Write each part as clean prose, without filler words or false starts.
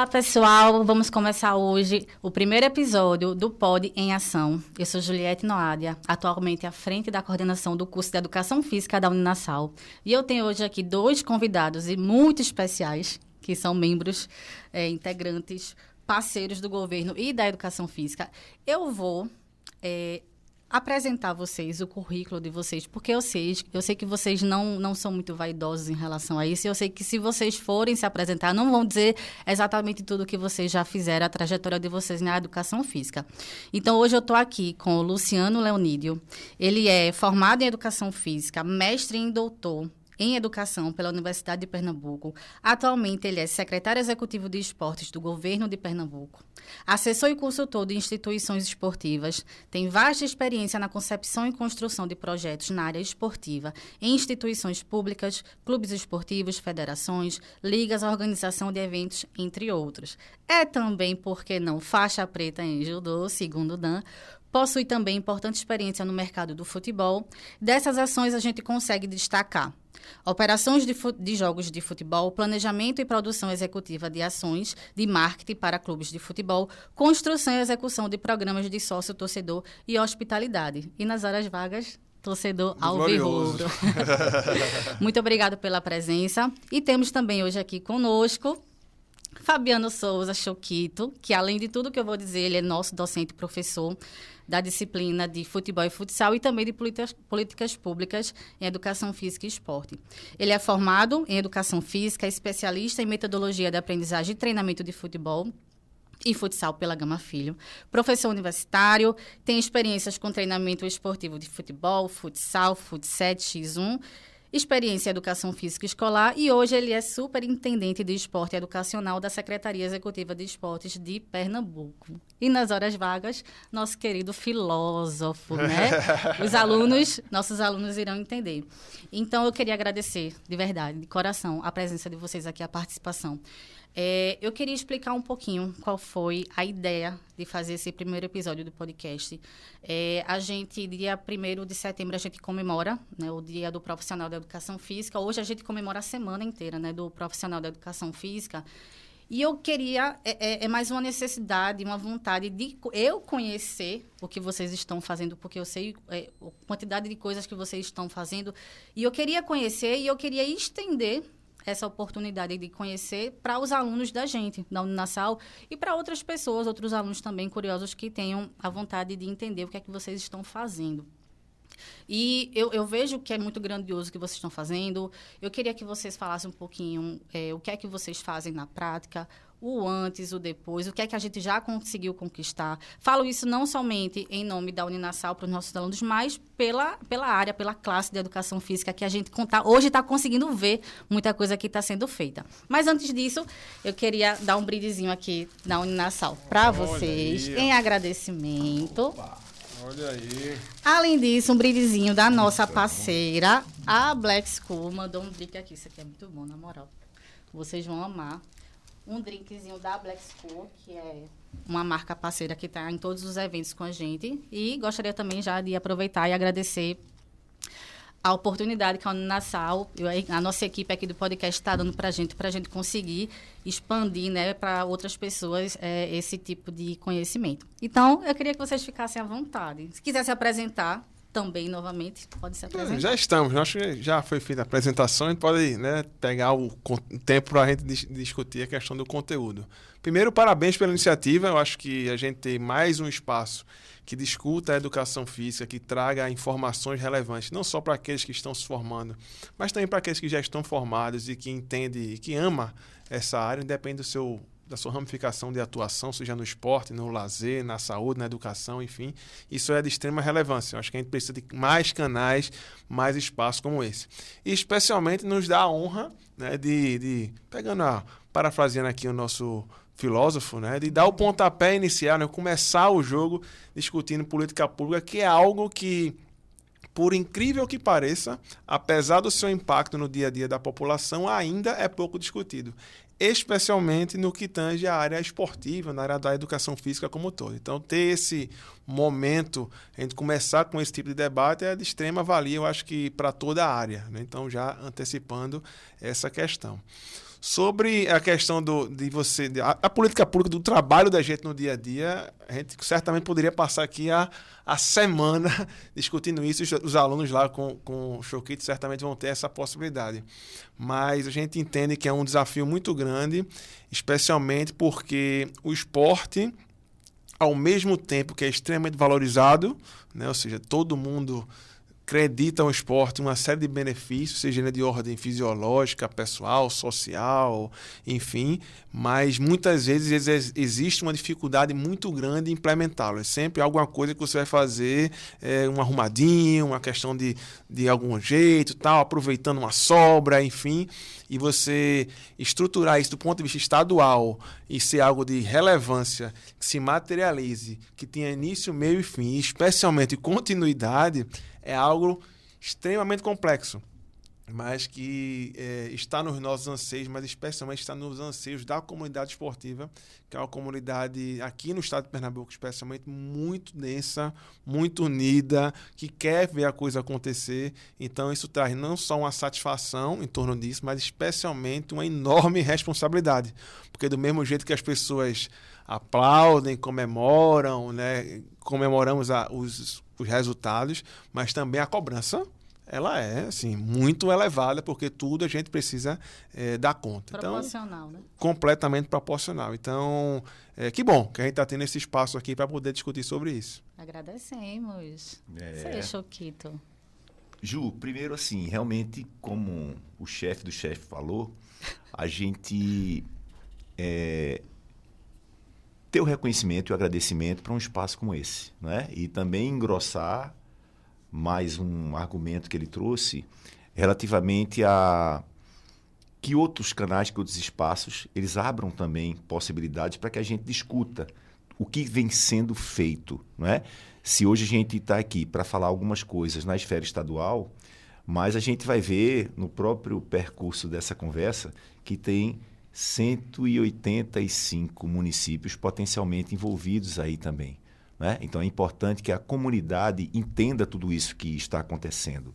Olá, pessoal! Vamos começar hoje o primeiro episódio do Pod em Ação. Eu sou Juliette Noadia, atualmente à frente da coordenação do curso de Educação Física da Uninasal. E eu tenho hoje aqui dois convidados e muito especiais, que são membros, integrantes, parceiros do governo e da educação física. Eu vou apresentar a vocês o currículo de vocês, porque eu sei que vocês não são muito vaidosos em relação a isso, e eu sei que se vocês forem se apresentar, não vão dizer exatamente tudo o que vocês já fizeram, a trajetória de vocês na educação física. Então, hoje eu estou aqui com o Luciano Leonídio. Ele é formado em educação física, mestre em doutor em Educação pela Universidade de Pernambuco. Atualmente, ele é secretário executivo de esportes do governo de Pernambuco. Assessor e consultor de instituições esportivas. Tem vasta experiência na concepção e construção de projetos na área esportiva, em instituições públicas, clubes esportivos, federações, ligas, organização de eventos, entre outros. É também, por que não, faixa preta em judô, segundo o Dan. Possui também importante experiência no mercado do futebol. Dessas ações, a gente consegue destacar operações de jogos de futebol, planejamento e produção executiva de ações de marketing para clubes de futebol, construção e execução de programas de sócio, torcedor e hospitalidade. E nas horas vagas, torcedor alvirrubro. Muito obrigado pela presença. E temos também hoje aqui conosco Fabiano Souza Choquito, que além de tudo que eu vou dizer, ele é nosso docente e professor da disciplina de futebol e futsal e também de políticas públicas em educação física e esporte. Ele é formado em educação física, especialista em metodologia de aprendizagem e treinamento de futebol e futsal pela Gama Filho, professor universitário, tem experiências com treinamento esportivo de futebol, futsal, futsal, X1, experiência em educação física escolar e hoje ele é superintendente de esporte educacional da Secretaria Executiva de Esportes de Pernambuco. E nas horas vagas, nosso querido filósofo, né? Nossos alunos irão entender. Então, eu queria agradecer, de verdade, de coração, a presença de vocês aqui, a participação. Eu queria explicar um pouquinho qual foi a ideia de fazer esse primeiro episódio do podcast. Dia 1º de setembro, a gente comemora, né, o Dia do Profissional da Educação Física. Hoje a gente comemora a semana inteira, né, do Profissional da Educação Física. E eu queria, mais uma necessidade, uma vontade de eu conhecer o que vocês estão fazendo, porque eu sei a quantidade de coisas que vocês estão fazendo. E eu queria conhecer e eu queria estender essa oportunidade de conhecer para os alunos da gente, da Uninasal, e para outras pessoas, outros alunos também curiosos que tenham a vontade de entender o que é que vocês estão fazendo. E eu vejo que é muito grandioso o que vocês estão fazendo. Eu queria que vocês falassem um pouquinho o que é que vocês fazem na prática, o antes, o depois, o que é que a gente já conseguiu conquistar. Falo isso não somente em nome da Uninasal para os nossos alunos, mas pela área, pela classe de educação física que a gente hoje está conseguindo ver muita coisa que está sendo feita. Mas antes disso, eu queria dar um brindezinho aqui da Uninasal para vocês, em agradecimento. Opa, olha aí. Além disso, um brindezinho da nossa parceira, a Black School. Mandou um drink aqui, isso aqui é muito bom, na moral. Vocês vão amar. Um drinkzinho da Black School, que é uma marca parceira que está em todos os eventos com a gente. E gostaria também já de aproveitar e agradecer a oportunidade que a Uninasal, a nossa equipe aqui do podcast está dando para a gente conseguir expandir, né, para outras pessoas esse tipo de conhecimento. Então, eu queria que vocês ficassem à vontade. Se quiser se apresentar também, novamente, pode se apresentar. Já estamos, acho que já foi feita a apresentação, a gente pode, né, pegar o tempo para a gente discutir a questão do conteúdo. Primeiro, parabéns pela iniciativa, eu acho que a gente tem mais um espaço que discuta a educação física, que traga informações relevantes, não só para aqueles que estão se formando, mas também para aqueles que já estão formados e que entendem e que amam essa área, independente da sua ramificação de atuação, seja no esporte, no lazer, na saúde, na educação, enfim. Isso é de extrema relevância. Eu acho que a gente precisa de mais canais, mais espaços como esse. E especialmente nos dá a honra, né, parafraseando aqui o nosso filósofo, né, de dar o pontapé inicial, né, começar o jogo discutindo política pública, que é algo que, por incrível que pareça, apesar do seu impacto no dia a dia da população, ainda é pouco discutido, especialmente no que tange a área esportiva, na área da educação física como um todo. Então, ter esse momento, a gente começar com esse tipo de debate é de extrema valia, eu acho que para toda a área, né? Então, já antecipando essa questão. Sobre a questão a política pública, do trabalho da gente no dia a dia, a gente certamente poderia passar aqui a semana discutindo isso. Os alunos lá com o Choquito certamente vão ter essa possibilidade. Mas a gente entende que é um desafio muito grande, especialmente porque o esporte, ao mesmo tempo que é extremamente valorizado, né? Ou seja, todo mundo acredita ao esporte uma série de benefícios, seja de ordem fisiológica, pessoal, social, enfim, mas muitas vezes existe uma dificuldade muito grande em implementá-lo. É sempre alguma coisa que você vai fazer, um arrumadinho, uma questão de algum jeito, tal, aproveitando uma sobra, enfim, e você estruturar isso do ponto de vista estadual e ser algo de relevância, que se materialize, que tenha início, meio e fim, e especialmente continuidade, é algo extremamente complexo, mas que está nos nossos anseios, mas especialmente está nos anseios da comunidade esportiva, que é uma comunidade aqui no estado de Pernambuco, especialmente muito densa, muito unida, que quer ver a coisa acontecer. Então isso traz não só uma satisfação em torno disso, mas especialmente uma enorme responsabilidade, porque do mesmo jeito que as pessoas aplaudem, comemoram, né? Comemoramos os resultados, mas também a cobrança, ela é assim, muito elevada, porque tudo a gente precisa dar conta. Proporcional, então, né? Completamente proporcional. Então, que bom que a gente está tendo esse espaço aqui para poder discutir sobre isso. Agradecemos. Você, Choquito. Ju, primeiro assim, realmente, como o chefe do chefe falou, a gente ter o reconhecimento e o agradecimento para um espaço como esse, né? E também engrossar mais um argumento que ele trouxe relativamente a que outros canais, que outros espaços, eles abram também possibilidades para que a gente discuta o que vem sendo feito, não é? Se hoje a gente está aqui para falar algumas coisas na esfera estadual, mas a gente vai ver no próprio percurso dessa conversa que tem 185 municípios potencialmente envolvidos aí também, né? Então é importante que a comunidade entenda tudo isso que está acontecendo.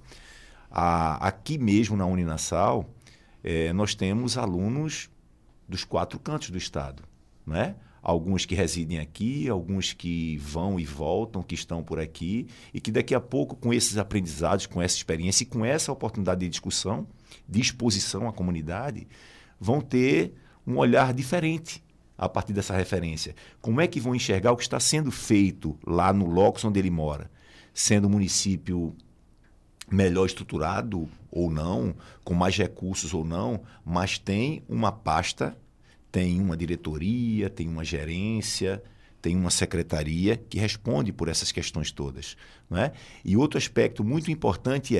Aqui mesmo na Uninasal, nós temos alunos dos 4 cantos do estado, né? Alguns que residem aqui, alguns que vão e voltam, que estão por aqui, e que daqui a pouco, com esses aprendizados, com essa experiência e com essa oportunidade de discussão, de exposição à comunidade, vão ter um olhar diferente a partir dessa referência. Como é que vão enxergar o que está sendo feito lá no locus onde ele mora? Sendo um município melhor estruturado ou não, com mais recursos ou não, mas tem uma pasta, tem uma diretoria, tem uma gerência, tem uma secretaria que responde por essas questões todas, não é? E outro aspecto muito importante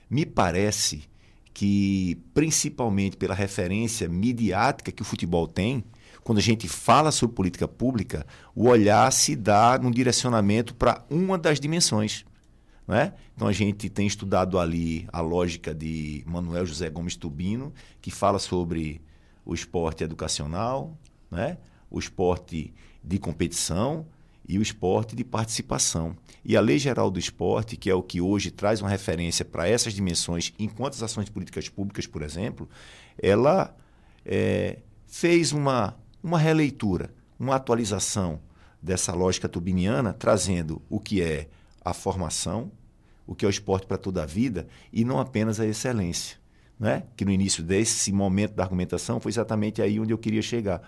me parece que, principalmente pela referência midiática que o futebol tem, quando a gente fala sobre política pública, o olhar se dá num direcionamento para uma das dimensões, não é? Então, a gente tem estudado ali a lógica de Manuel José Gomes Tubino, que fala sobre o esporte educacional, né? O esporte de competição e o esporte de participação. E a Lei Geral do Esporte, que é o que hoje traz uma referência para essas dimensões, enquanto as ações de políticas públicas, por exemplo, ela fez uma releitura, uma atualização dessa lógica tubiniana, trazendo o que é a formação, o que é o esporte para toda a vida e não apenas a excelência, né? Que no início desse momento da argumentação foi exatamente aí onde eu queria chegar.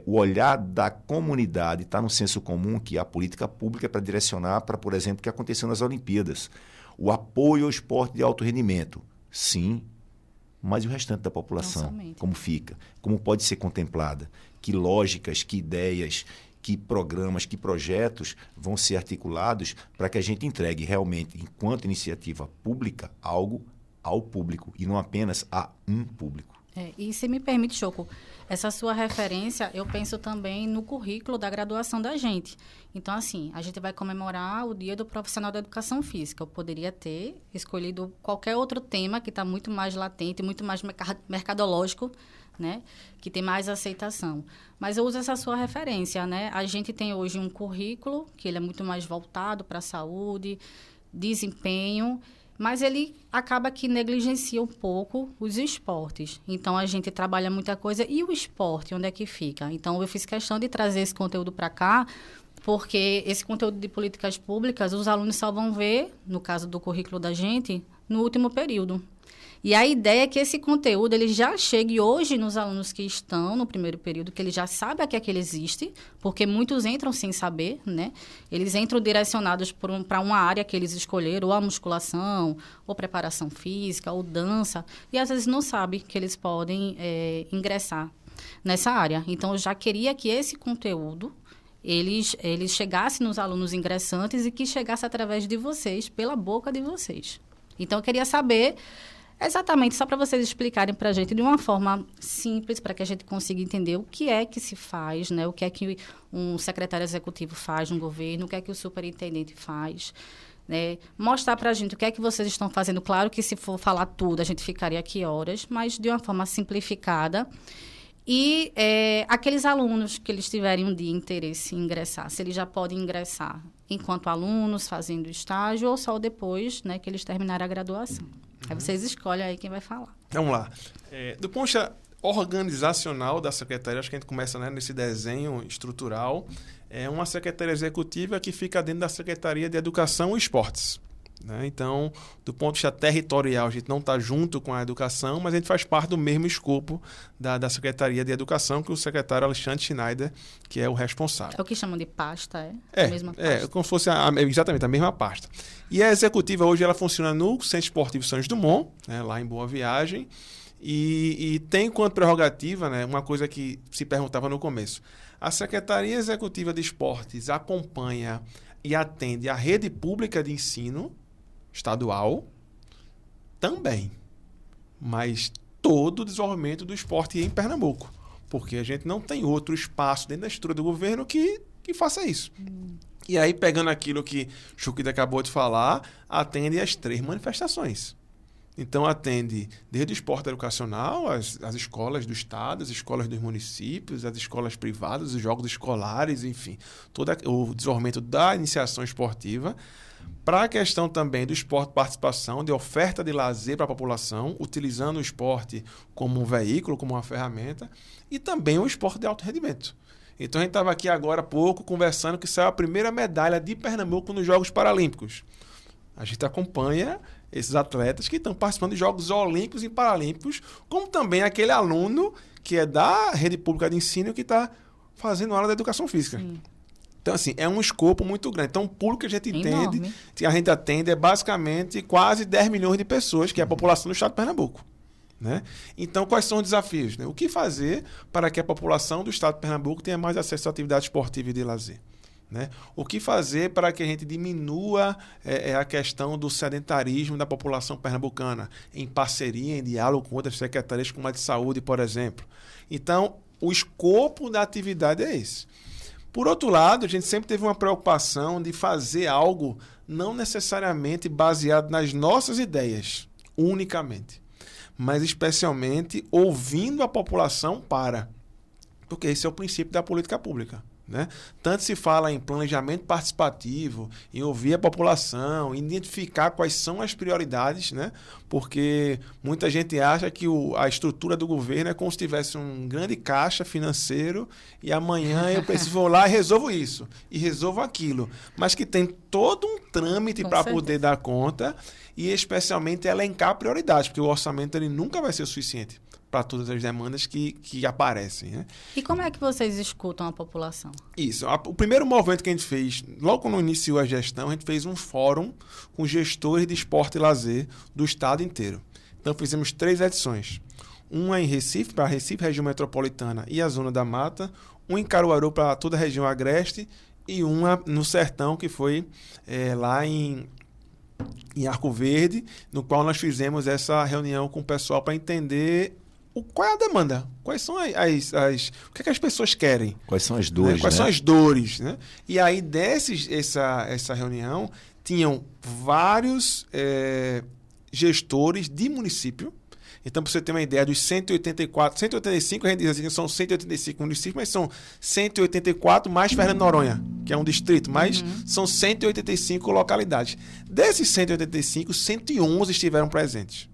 O olhar da comunidade está no senso comum que a política pública é para direcionar para, por exemplo, o que aconteceu nas Olimpíadas. O apoio ao esporte de alto rendimento, sim, mas e o restante da população? Como fica? Como pode ser contemplada? Que lógicas, que ideias, que programas, que projetos vão ser articulados para que a gente entregue realmente, enquanto iniciativa pública, algo ao público e não apenas a um público. E se me permite, Choco, essa sua referência, eu penso também no currículo da graduação da gente. Então, assim, a gente vai comemorar o Dia do Profissional da Educação Física. Eu poderia ter escolhido qualquer outro tema que está muito mais latente, muito mais mercadológico, né? Que tem mais aceitação. Mas eu uso essa sua referência, né? A gente tem hoje um currículo que ele é muito mais voltado para a saúde, desempenho, mas ele acaba que negligencia um pouco os esportes. Então, a gente trabalha muita coisa. E o esporte, onde é que fica? Então, eu fiz questão de trazer esse conteúdo para cá, porque esse conteúdo de políticas públicas, os alunos só vão ver, no caso do currículo da gente, no último período. E a ideia é que esse conteúdo ele já chegue hoje nos alunos que estão no primeiro período, que ele já sabe que aquele existe, porque muitos entram sem saber, né? Eles entram direcionados para uma área que eles escolheram, ou a musculação, ou preparação física, ou dança, e às vezes não sabem que eles podem ingressar nessa área. Então, eu já queria que esse conteúdo eles chegasse nos alunos ingressantes e que chegasse através de vocês, pela boca de vocês. Então, eu queria saber exatamente, só para vocês explicarem para a gente de uma forma simples, para que a gente consiga entender o que é que se faz, né? O que é que um secretário executivo faz no governo, o que é que o superintendente faz, né? Mostrar para a gente o que é que vocês estão fazendo. Claro que se for falar tudo, a gente ficaria aqui horas, mas de uma forma simplificada. E aqueles alunos que eles tiverem um dia interesse em ingressar, se eles já podem ingressar enquanto alunos, fazendo estágio, ou só depois, né, que eles terminarem a graduação. Aí vocês escolhem aí quem vai falar. Vamos lá. Do ponto de vista organizacional da secretaria, acho que a gente começa, né, nesse desenho estrutural. É uma secretaria executiva que fica dentro da Secretaria de Educação e Esportes. Né? Então, do ponto de vista territorial, a gente não está junto com a educação, mas a gente faz parte do mesmo escopo da Secretaria de Educação, que o secretário Alexandre Schneider, que é o responsável. É o que chamam de pasta, é? A mesma pasta. É, como se fosse exatamente a mesma pasta. E a executiva hoje ela funciona no Centro Esportivo Santos Dumont, né, lá em Boa Viagem, e tem enquanto prerrogativa, né, uma coisa que se perguntava no começo. A Secretaria Executiva de Esportes acompanha e atende a rede pública de ensino estadual também, mas todo o desenvolvimento do esporte em Pernambuco, porque a gente não tem outro espaço dentro da estrutura do governo que faça isso. E aí, pegando aquilo que Chuquita acabou de falar, atende às 3 manifestações. Então, atende desde o esporte educacional, as escolas do estado, as escolas dos municípios, as escolas privadas, os jogos escolares, enfim, todo o desenvolvimento da iniciação esportiva, para a questão também do esporte participação, de oferta de lazer para a população, utilizando o esporte como um veículo, como uma ferramenta, e também o esporte de alto rendimento. Então, a gente estava aqui agora há pouco conversando que saiu a primeira medalha de Pernambuco nos Jogos Paralímpicos. A gente acompanha esses atletas que estão participando de Jogos Olímpicos e Paralímpicos, como também aquele aluno que é da rede pública de ensino que está fazendo aula de educação física. Sim. Então, assim, é um escopo muito grande. Então, o público que a gente entende, que a gente atende é basicamente quase 10 milhões de pessoas, que é a população do estado de Pernambuco. Né? Então, quais são os desafios? Né? O que fazer para que a população do estado de Pernambuco tenha mais acesso à atividade esportiva e de lazer? Né? O que fazer para que a gente diminua a questão do sedentarismo da população pernambucana, em parceria, em diálogo com outras secretarias, como a de saúde, por exemplo. Então, o escopo da atividade é esse. Por outro lado, a gente sempre teve uma preocupação de fazer algo não necessariamente baseado nas nossas ideias, unicamente, mas especialmente ouvindo a população porque esse é o princípio da política pública. Né? Tanto se fala em planejamento participativo, em ouvir a população, em identificar quais são as prioridades, né? Porque muita gente acha que a estrutura do governo é como se tivesse um grande caixa financeiro e amanhã eu vou lá e resolvo isso, e resolvo aquilo, mas que tem todo um trâmite para poder dar conta e especialmente elencar prioridades, porque o orçamento ele nunca vai ser o suficiente para todas as demandas que aparecem. Né? E como é que vocês escutam a população? Isso. O primeiro movimento que a gente fez, logo quando iniciou a gestão, a gente fez um fórum com gestores de esporte e lazer do estado inteiro. Então, fizemos 3 edições. Uma em Recife, para Recife, região metropolitana e a Zona da Mata. Uma em Caruaru, para toda a região agreste. E uma no Sertão, que foi lá em Arco Verde, no qual nós fizemos essa reunião com o pessoal para entender qual é a demanda, quais são o que é que as pessoas querem. Quais são as dores, né? Quais são as dores, né? E aí, essa reunião, tinham vários gestores de município Então, para você ter uma ideia, dos 185 a gente diz assim que são 185 municípios, mas são 184 mais Fernando de Noronha, que é um distrito, mas são 185 localidades. Desses 185, 111 estiveram presentes.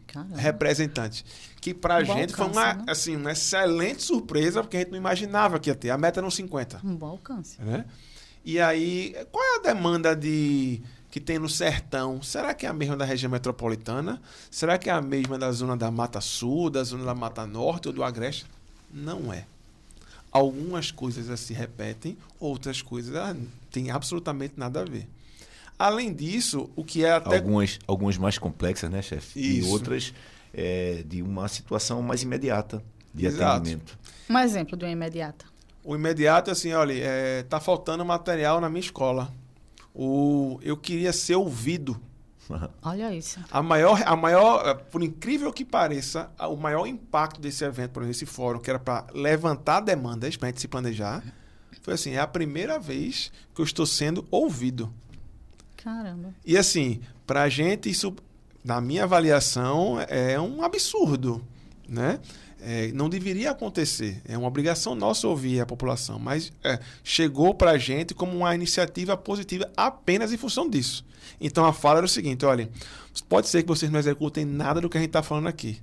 Caramba. Representantes. Que pra Um bom gente foi alcance, né? assim, uma excelente surpresa, porque a gente não imaginava que ia ter. A meta eram 50. Um bom alcance. Né? E aí, qual é a demanda que tem no sertão? Será que é a mesma da região metropolitana? Será que é a mesma da zona da Mata Sul, da zona da Mata Norte ou do Agreste? Não é. Algumas coisas se repetem, outras coisas têm absolutamente nada a ver. Além disso, o que é até... Algumas mais complexas, né, chefe? E Isso. outras de uma situação mais imediata de Exato. atendimento. Um exemplo de uma imediata. O imediato é assim, olha, tá faltando material na minha escola. Eu queria ser ouvido. Olha isso. A maior, por incrível que pareça, o maior impacto desse evento, por exemplo, esse fórum, que era para levantar demandas, para a gente se planejar, foi assim, é a primeira vez que eu estou sendo ouvido. Caramba. E assim, para a gente isso, na minha avaliação, é um absurdo, né? Não deveria acontecer. É uma obrigação nossa ouvir a população, mas chegou para a gente como uma iniciativa positiva apenas em função disso. Então a fala era o seguinte, olha, pode ser que vocês não executem nada do que a gente está falando aqui,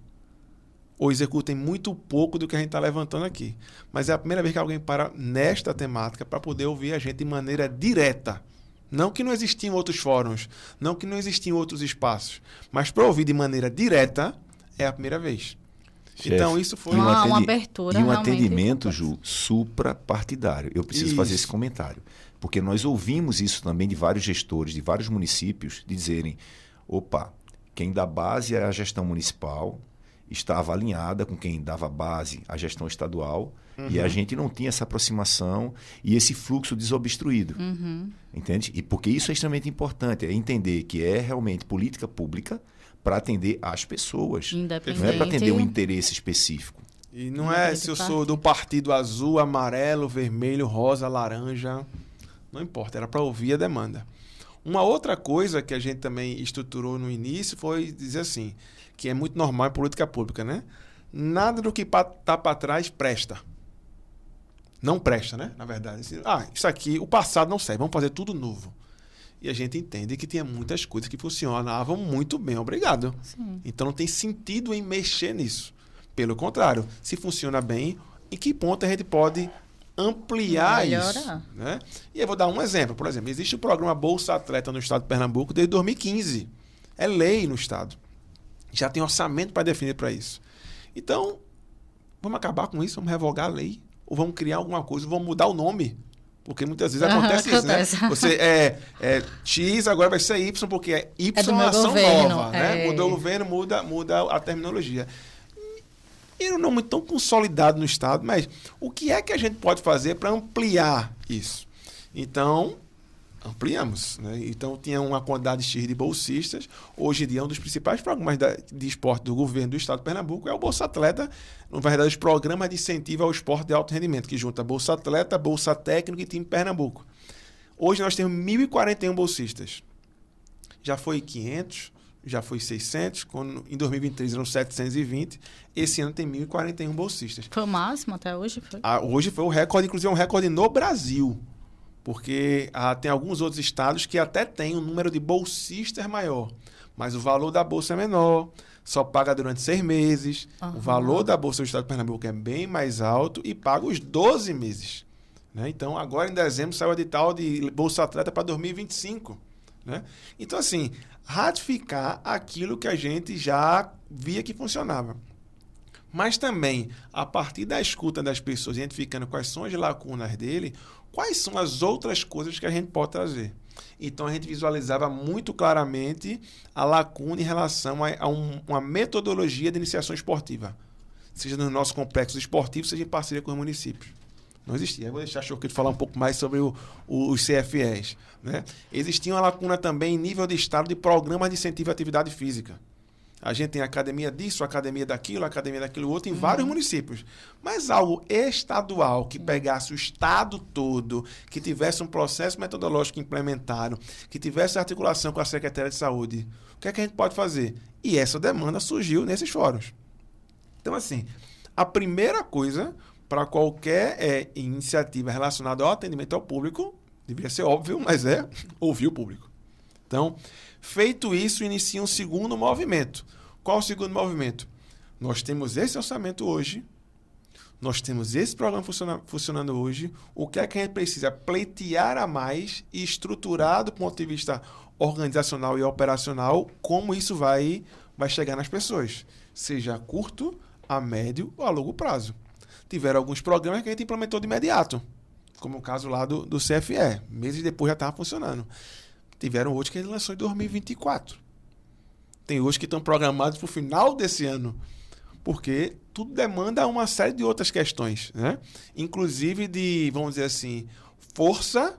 ou executem muito pouco do que a gente está levantando aqui, mas é a primeira vez que alguém para nesta temática para poder ouvir a gente de maneira direta. Não que não existiam outros fóruns, não que não existiam outros espaços, mas para ouvir de maneira direta é a primeira vez. Chefe, Então, isso foi uma abertura. E um realmente atendimento, complexa. Ju, suprapartidário. Eu preciso fazer esse comentário. Porque nós ouvimos isso também de vários gestores, de vários municípios, de dizerem, opa, quem dá base é a gestão municipal, estava alinhada com quem dava base à gestão estadual, e a gente não tinha essa aproximação e esse fluxo desobstruído. Entende? E porque isso é extremamente importante, é entender que é realmente política pública para atender as pessoas. Independente. Não é para atender um interesse específico. E não é se eu sou do partido azul, amarelo, vermelho, rosa, laranja. Não importa, era para ouvir a demanda. Uma outra coisa que a gente também estruturou no início foi dizer assim, que é muito normal em política pública, né? Nada do que está para trás presta. Não presta, né? Na verdade. Isso aqui, o passado não serve, vamos fazer tudo novo. E a gente entende que tinha muitas coisas que funcionavam muito bem, obrigado. Sim. Então não tem sentido em mexer nisso. Pelo contrário, se funciona bem, em que ponto a gente pode ampliar Melhorar. isso? Né? E eu vou dar um exemplo. Por exemplo, existe o programa Bolsa Atleta no estado de Pernambuco desde 2015. É lei no estado. Já tem orçamento para definir para isso. Então, vamos acabar com isso? Vamos revogar a lei? Ou vamos criar alguma coisa? Vamos mudar o nome? Porque muitas vezes acontece isso, né? Você X, agora vai ser Y, porque é Y do meu ação governo, nova. Né? Mudou o governo, muda a terminologia. E não muito tão consolidado no Estado, mas o que é que a gente pode fazer para ampliar isso? Então, ampliamos. Né? Então, tinha uma quantidade X de bolsistas. Hoje em dia, um dos principais programas de esporte do governo do Estado de Pernambuco é o Bolsa Atleta, na verdade, os programas de incentivo ao esporte de alto rendimento, que junta Bolsa Atleta, Bolsa Técnico e Time Pernambuco. Hoje nós temos 1.041 bolsistas. Já foi 500, já foi 600, em 2023 eram 720, esse ano tem 1.041 bolsistas. Foi o máximo até hoje? Foi? Hoje foi o recorde, inclusive é um recorde no Brasil, porque tem alguns outros estados que até têm um número de bolsistas maior, mas o valor da bolsa é menor, só paga durante 6 meses, o valor da bolsa do estado de Pernambuco é bem mais alto e paga os 12 meses. Né? Então, agora em dezembro saiu o edital de Bolsa Atleta para 2025. Né? Então, assim, ratificar aquilo que a gente já via que funcionava. Mas também, a partir da escuta das pessoas, identificando quais são as lacunas dele, quais são as outras coisas que a gente pode trazer. Então, a gente visualizava muito claramente a lacuna em relação a uma metodologia de iniciação esportiva, seja no nosso complexo esportivo, seja em parceria com os municípios. Não existia. Eu vou deixar a Choquito falar um pouco mais sobre os CFEs. Né? Existia uma lacuna também em nível de estado de programas de incentivo à atividade física. A gente tem academia disso, academia daquilo outro, em vários municípios. Mas algo estadual, que pegasse o estado todo, que tivesse um processo metodológico implementado, que tivesse articulação com a Secretaria de Saúde, o que é que a gente pode fazer? E essa demanda surgiu nesses fóruns. Então, assim, a primeira coisa para qualquer iniciativa relacionada ao atendimento ao público, deveria ser óbvio, mas ouvir o público. Então, feito isso, inicia um segundo movimento. Qual o segundo movimento? Nós temos esse orçamento hoje, nós temos esse programa funcionando hoje, o que é que a gente precisa pleitear a mais e estruturar do ponto de vista organizacional e operacional como isso vai chegar nas pessoas, seja a curto, a médio ou a longo prazo. Tiveram alguns programas que a gente implementou de imediato, como o caso lá do CFE, meses depois já estava funcionando. Tiveram outros que a gente lançou em 2024. Tem outros que estão programados para o final desse ano, porque tudo demanda uma série de outras questões, né? Inclusive de, vamos dizer assim, força,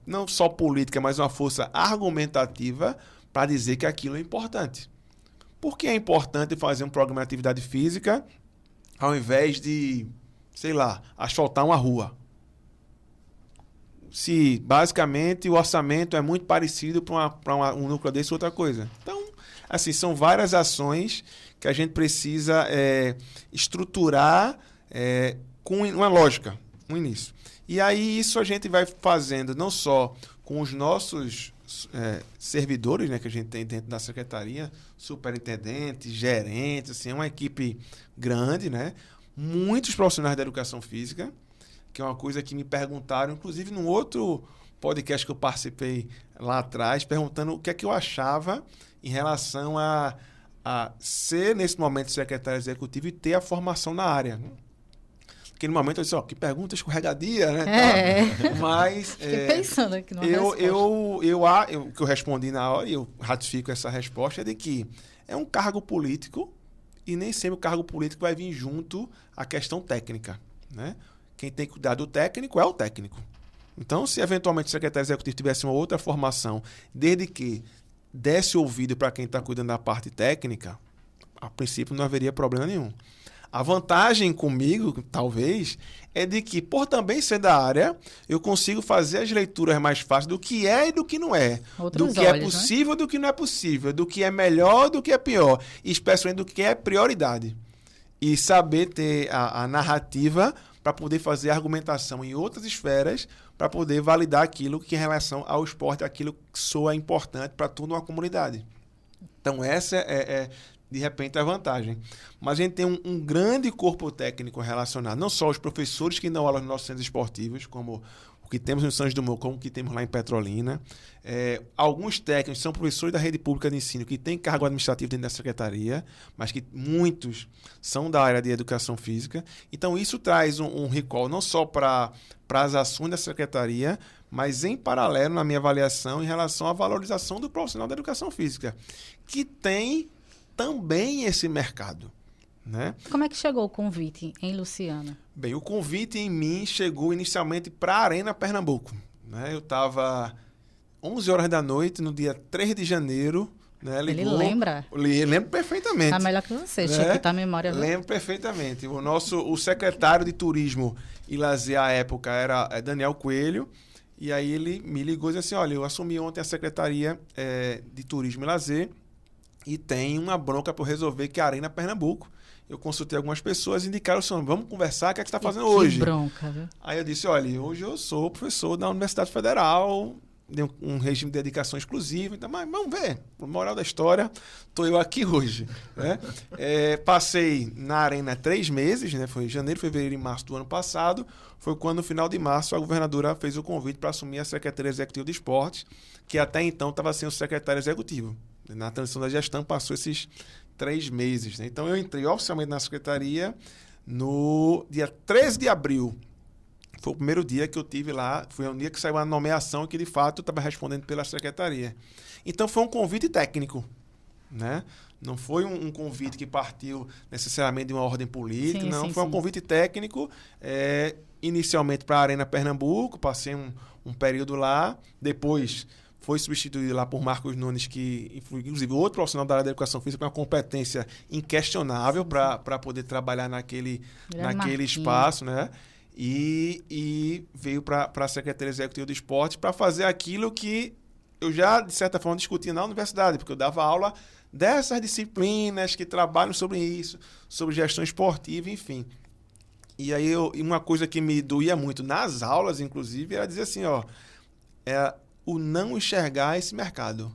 não só política, mas uma força argumentativa para dizer que aquilo é importante. Por que é importante fazer um programa de atividade física ao invés de, sei lá, asfaltar uma rua? Se basicamente o orçamento é muito parecido para um núcleo desse ou outra coisa. Então, assim, são várias ações que a gente precisa estruturar com uma lógica, um início. E aí isso a gente vai fazendo não só com os nossos servidores, né, que a gente tem dentro da secretaria, superintendentes, gerentes, assim, é uma equipe grande, né? Muitos profissionais da educação física, que é uma coisa que me perguntaram, inclusive num outro podcast que eu participei lá atrás, perguntando o que é que eu achava em relação a ser, nesse momento, secretário executivo e ter a formação na área. Naquele momento eu disse, que pergunta escorregadia, né? Mas fiquei pensando aqui numa resposta. O que eu respondi na hora, e eu ratifico essa resposta, é de que é um cargo político e nem sempre o cargo político vai vir junto à questão técnica, né? Quem tem que cuidar do técnico é o técnico. Então, se eventualmente o secretário executivo tivesse uma outra formação, desde que desse ouvido para quem está cuidando da parte técnica, a princípio não haveria problema nenhum. A vantagem comigo, talvez, é de que, por também ser da área, eu consigo fazer as leituras mais fáceis do que é e do que não é. Do que é possível, do que não é possível. Do que é melhor, do que é pior. E especialmente do que é prioridade. E saber ter a narrativa para poder fazer argumentação em outras esferas, para poder validar aquilo que, em relação ao esporte, aquilo que soa importante para toda uma comunidade. Então, essa de repente, a vantagem. Mas a gente tem um grande corpo técnico relacionado, não só os professores que dão aula nos nossos centros esportivos, como o que temos no São João do Morro, como o que temos lá em Petrolina. Alguns técnicos são professores da rede pública de ensino que têm cargo administrativo dentro da secretaria, mas que muitos são da área de educação física. Então, isso traz um recall não só para as ações da secretaria, mas em paralelo, na minha avaliação, em relação à valorização do profissional da educação física, que tem também esse mercado, né? Como é que chegou o convite em Luciana? Bem, o convite em mim chegou inicialmente para a Arena Pernambuco, né? Eu estava 11 horas da noite, no dia 3 de janeiro, né? Ele lembra? Lembro perfeitamente. Tá melhor que você, né? que tá a memória. Lembro perfeitamente. O secretário de Turismo e Lazer à época era Daniel Coelho, e aí ele me ligou e disse assim, olha, eu assumi ontem a Secretaria de Turismo e Lazer, e tem uma bronca para resolver que é a Arena Pernambuco. Eu consultei algumas pessoas e indicaram assim, vamos conversar, o que é que você está fazendo hoje? Que bronca, viu? Aí eu disse, olha, hoje eu sou professor da Universidade Federal, de um regime de dedicação exclusiva, então, mas vamos ver, moral da história, estou eu aqui hoje. Né? Passei na Arena 3 meses, né? Foi em janeiro, fevereiro e março do ano passado, foi quando no final de março a governadora fez o convite para assumir a Secretaria Executiva de Esportes, que até então estava sem o secretário executivo. Na transição da gestão passou esses 3 meses. Né? Então, eu entrei oficialmente na secretaria no dia 13 de abril. Foi o primeiro dia que eu tive lá. Foi um dia que saiu a nomeação que, de fato, eu estava respondendo pela secretaria. Então, foi um convite técnico. Né? Não foi um convite que partiu necessariamente de uma ordem política. Sim, não, foi um convite técnico. Inicialmente para a Arena Pernambuco. Passei um período lá. Depois foi substituído lá por Marcos Nunes, que, inclusive, outro profissional da área da educação física com uma competência inquestionável para poder trabalhar naquele espaço, né? E veio para a Secretaria Executiva do Esporte para fazer aquilo que eu já, de certa forma, discutia na universidade, porque eu dava aula dessas disciplinas que trabalham sobre isso, sobre gestão esportiva, enfim. E aí, uma coisa que me doía muito nas aulas, inclusive, era dizer assim, o não enxergar esse mercado,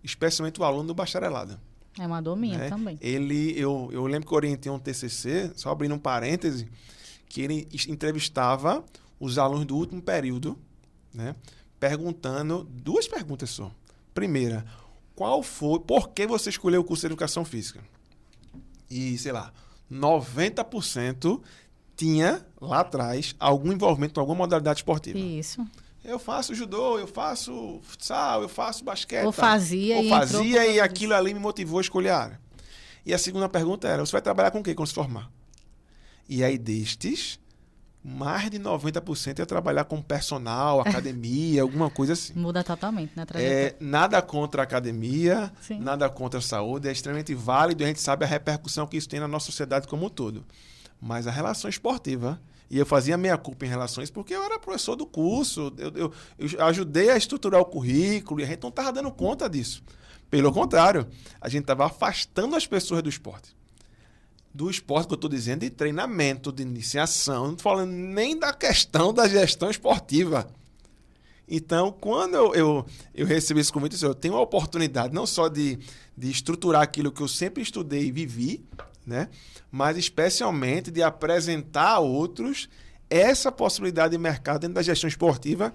especialmente o aluno do bacharelado. É uma dor minha também. Eu lembro que eu orientei um TCC, só abrindo um parêntese, que ele entrevistava os alunos do último período, né, perguntando 2 perguntas só. Primeira, por que você escolheu o curso de Educação Física? E, 90% tinha, lá atrás, algum envolvimento com alguma modalidade esportiva. Isso. Eu faço judô, eu faço futsal, eu faço basquete. Ou fazia e aquilo ali me motivou a escolher a área. E a segunda pergunta era, você vai trabalhar com o quê quando se formar? E aí destes, mais de 90% ia trabalhar com personal, academia, alguma coisa assim. Muda totalmente, né? Nada contra a academia, Sim. Nada contra a saúde, é extremamente válido e a gente sabe a repercussão que isso tem na nossa sociedade como um todo. Mas a relação esportiva... E eu fazia meia-culpa em relação a isso, porque eu era professor do curso, eu ajudei a estruturar o currículo e a gente não estava dando conta disso. Pelo contrário, a gente estava afastando as pessoas do esporte. Do esporte que eu estou dizendo, de treinamento, de iniciação, não estou falando nem da questão da gestão esportiva. Então, quando eu recebi esse convite, eu tenho a oportunidade não só de estruturar aquilo que eu sempre estudei e vivi, né? Mas especialmente de apresentar a outros essa possibilidade de mercado dentro da gestão esportiva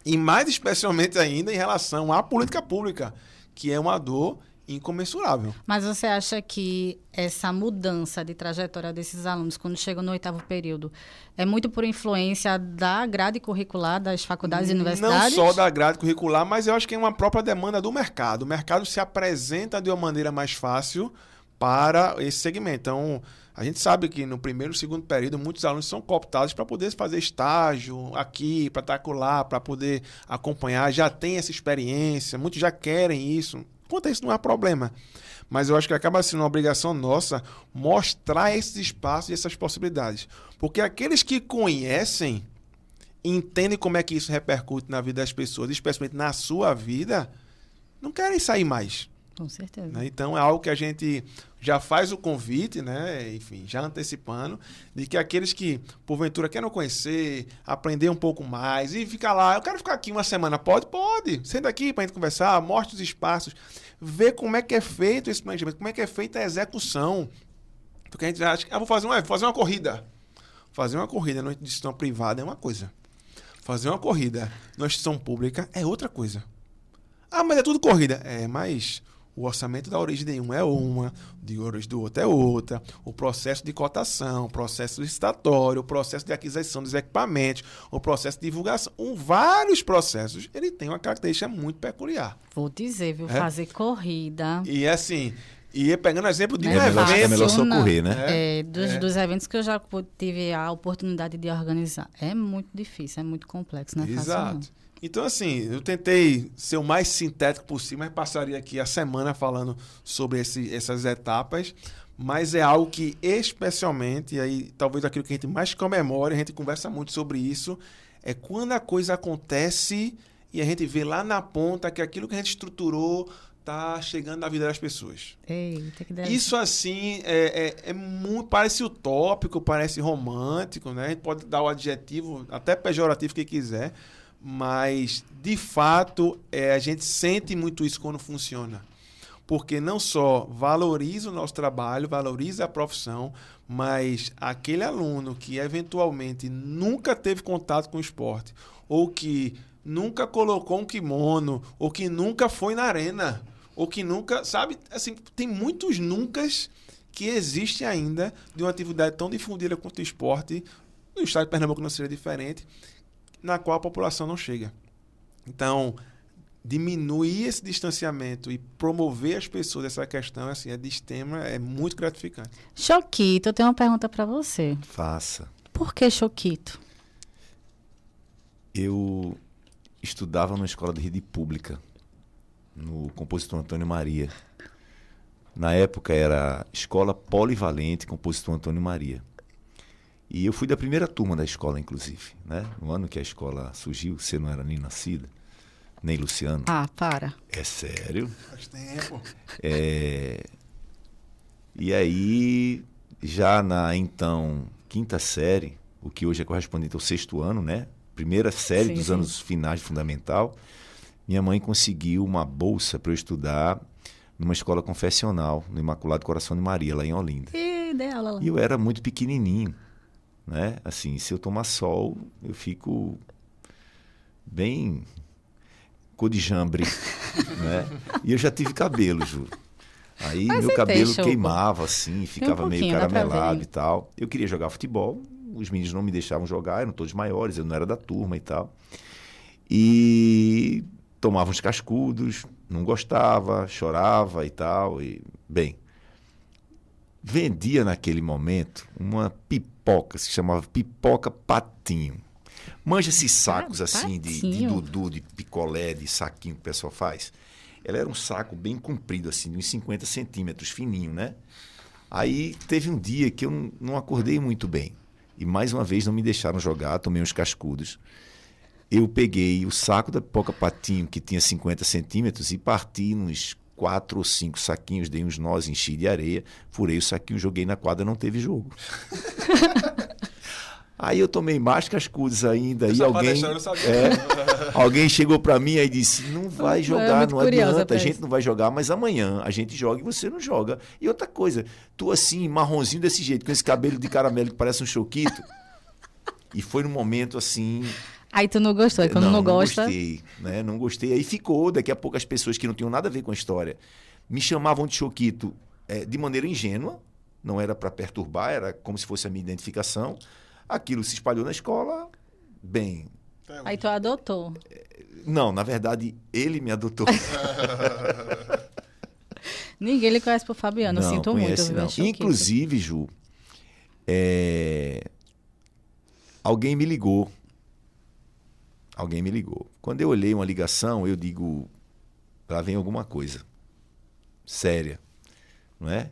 e mais especialmente ainda em relação à política pública, que é uma dor incomensurável. Mas você acha que essa mudança de trajetória desses alunos, quando chegam no 8º período, é muito por influência da grade curricular das faculdades e universidades? Não só da grade curricular, mas eu acho que é uma própria demanda do mercado. O mercado se apresenta de uma maneira mais fácil para esse segmento. Então, a gente sabe que no 1º e 2º período, muitos alunos são cooptados para poder fazer estágio aqui, para estar lá, para poder acompanhar, já tem essa experiência, muitos já querem isso. Quanto a isso não há problema. Mas eu acho que acaba sendo uma obrigação nossa mostrar esses espaços e essas possibilidades. Porque aqueles que conhecem, entendem como é que isso repercute na vida das pessoas, especialmente na sua vida, não querem sair mais. Com certeza. Né? Então, é algo que a gente já faz o convite, né? Enfim, já antecipando, de que aqueles que, porventura, querem conhecer, aprender um pouco mais e ficar lá, eu quero ficar aqui uma semana, pode? Pode. Senta aqui para a gente conversar, mostre os espaços, ver como é que é feito esse planejamento, como é que é feita a execução. Porque a gente acha que, vou fazer uma corrida. Fazer uma corrida numa instituição privada é uma coisa. Fazer uma corrida numa instituição pública é outra coisa. Ah, mas é tudo corrida. Mas... o orçamento da origem de um é uma, de origem do outro é outra, o processo de cotação, o processo licitatório, o processo de aquisição dos equipamentos, o processo de divulgação, vários processos, ele tem uma característica muito peculiar. Vou dizer, viu? Fazer corrida. E assim, pegando exemplo de um evento... É melhor socorrer, né? Dos eventos que eu já tive a oportunidade de organizar. É muito difícil, é muito complexo, não é fácil, não. Exato. Então, assim, eu tentei ser o mais sintético possível, mas passaria aqui a semana falando sobre essas etapas, mas é algo que especialmente, e aí talvez aquilo que a gente mais comemora, a gente conversa muito sobre isso, é quando a coisa acontece e a gente vê lá na ponta que aquilo que a gente estruturou está chegando na vida das pessoas. Eita, que delícia. Isso, assim, é muito, parece utópico, parece romântico, né? A gente pode dar o adjetivo, até pejorativo que quiser, mas, de fato, a gente sente muito isso quando funciona. Porque não só valoriza o nosso trabalho, valoriza a profissão, mas aquele aluno que, eventualmente, nunca teve contato com o esporte, ou que nunca colocou um kimono, ou que nunca foi na arena, ou que nunca... Sabe, assim, tem muitos nuncas que existem ainda de uma atividade tão difundida quanto o esporte. No estado de Pernambuco não seria diferente, na qual a população não chega. Então, diminuir esse distanciamento e promover as pessoas essa questão, assim, é muito gratificante. Choquito, eu tenho uma pergunta para você. Faça. Por que Choquito? Eu estudava numa escola de rede pública, no Compositor Antônio Maria. Na época era Escola Polivalente Compositor Antônio Maria. E eu fui da primeira turma da escola, inclusive, né? No ano que a escola surgiu, você não era nem nascida, nem Luciano. Ah, para. É sério? Faz tempo. E aí, já na, então, quinta série, o que hoje é correspondente ao sexto ano, né? Primeira série dos anos finais de fundamental, minha mãe conseguiu uma bolsa para eu estudar numa escola confessional, no Imaculado Coração de Maria, lá em Olinda. E dei aula lá. E eu era muito pequenininho, né? Assim, se eu tomar sol, eu fico bem cor de jambre, né? E eu já tive cabelo, juro. Aí Mas meu você cabelo tem, queimava assim, ficava meio pouquinho, dá pra caramelado ver. e tal. Eu queria jogar futebol, os meninos não me deixavam jogar, eram todos maiores, eu não era da turma e tal. E tomava uns cascudos, não gostava, chorava e tal. E, bem, vendia naquele momento uma pipoca, se chamava pipoca patinho. Manja esses sacos assim de Patinho? dudu, de picolé, de saquinho que o pessoal faz. Ela era um saco bem comprido, assim, de uns 50 centímetros, fininho, né? Aí teve um dia que eu não acordei muito bem. E mais uma vez não me deixaram jogar, tomei uns cascudos. Eu peguei o saco da pipoca patinho, que tinha 50 centímetros, e parti nos 4 ou 5 saquinhos, dei uns nós, enchi de areia, furei o saquinho, joguei na quadra, não teve jogo. Aí eu tomei mais cascudos ainda, e alguém chegou para mim e disse, não vai jogar, não adianta, a gente não vai jogar, mas amanhã a gente joga e você não joga. E outra coisa, tu assim, marronzinho desse jeito, com esse cabelo de caramelo que parece um choquito, e foi num momento assim... Aí tu não gostou, e quando não gosta... Não gostei, né? Não gostei. Aí ficou, daqui a pouco as pessoas que não tinham nada a ver com a história me chamavam de choquito de maneira ingênua, não era para perturbar, era como se fosse a minha identificação. Aquilo se espalhou na escola, bem... Aí tu adotou. Não, na verdade, ele me adotou. Ninguém lhe conhece por Fabiano, Não, sinto muito. conhece, Viu? não. É choquito. Inclusive, Ju, alguém me ligou. Alguém me ligou. Quando eu olhei uma ligação, eu digo, lá vem alguma coisa séria, não é?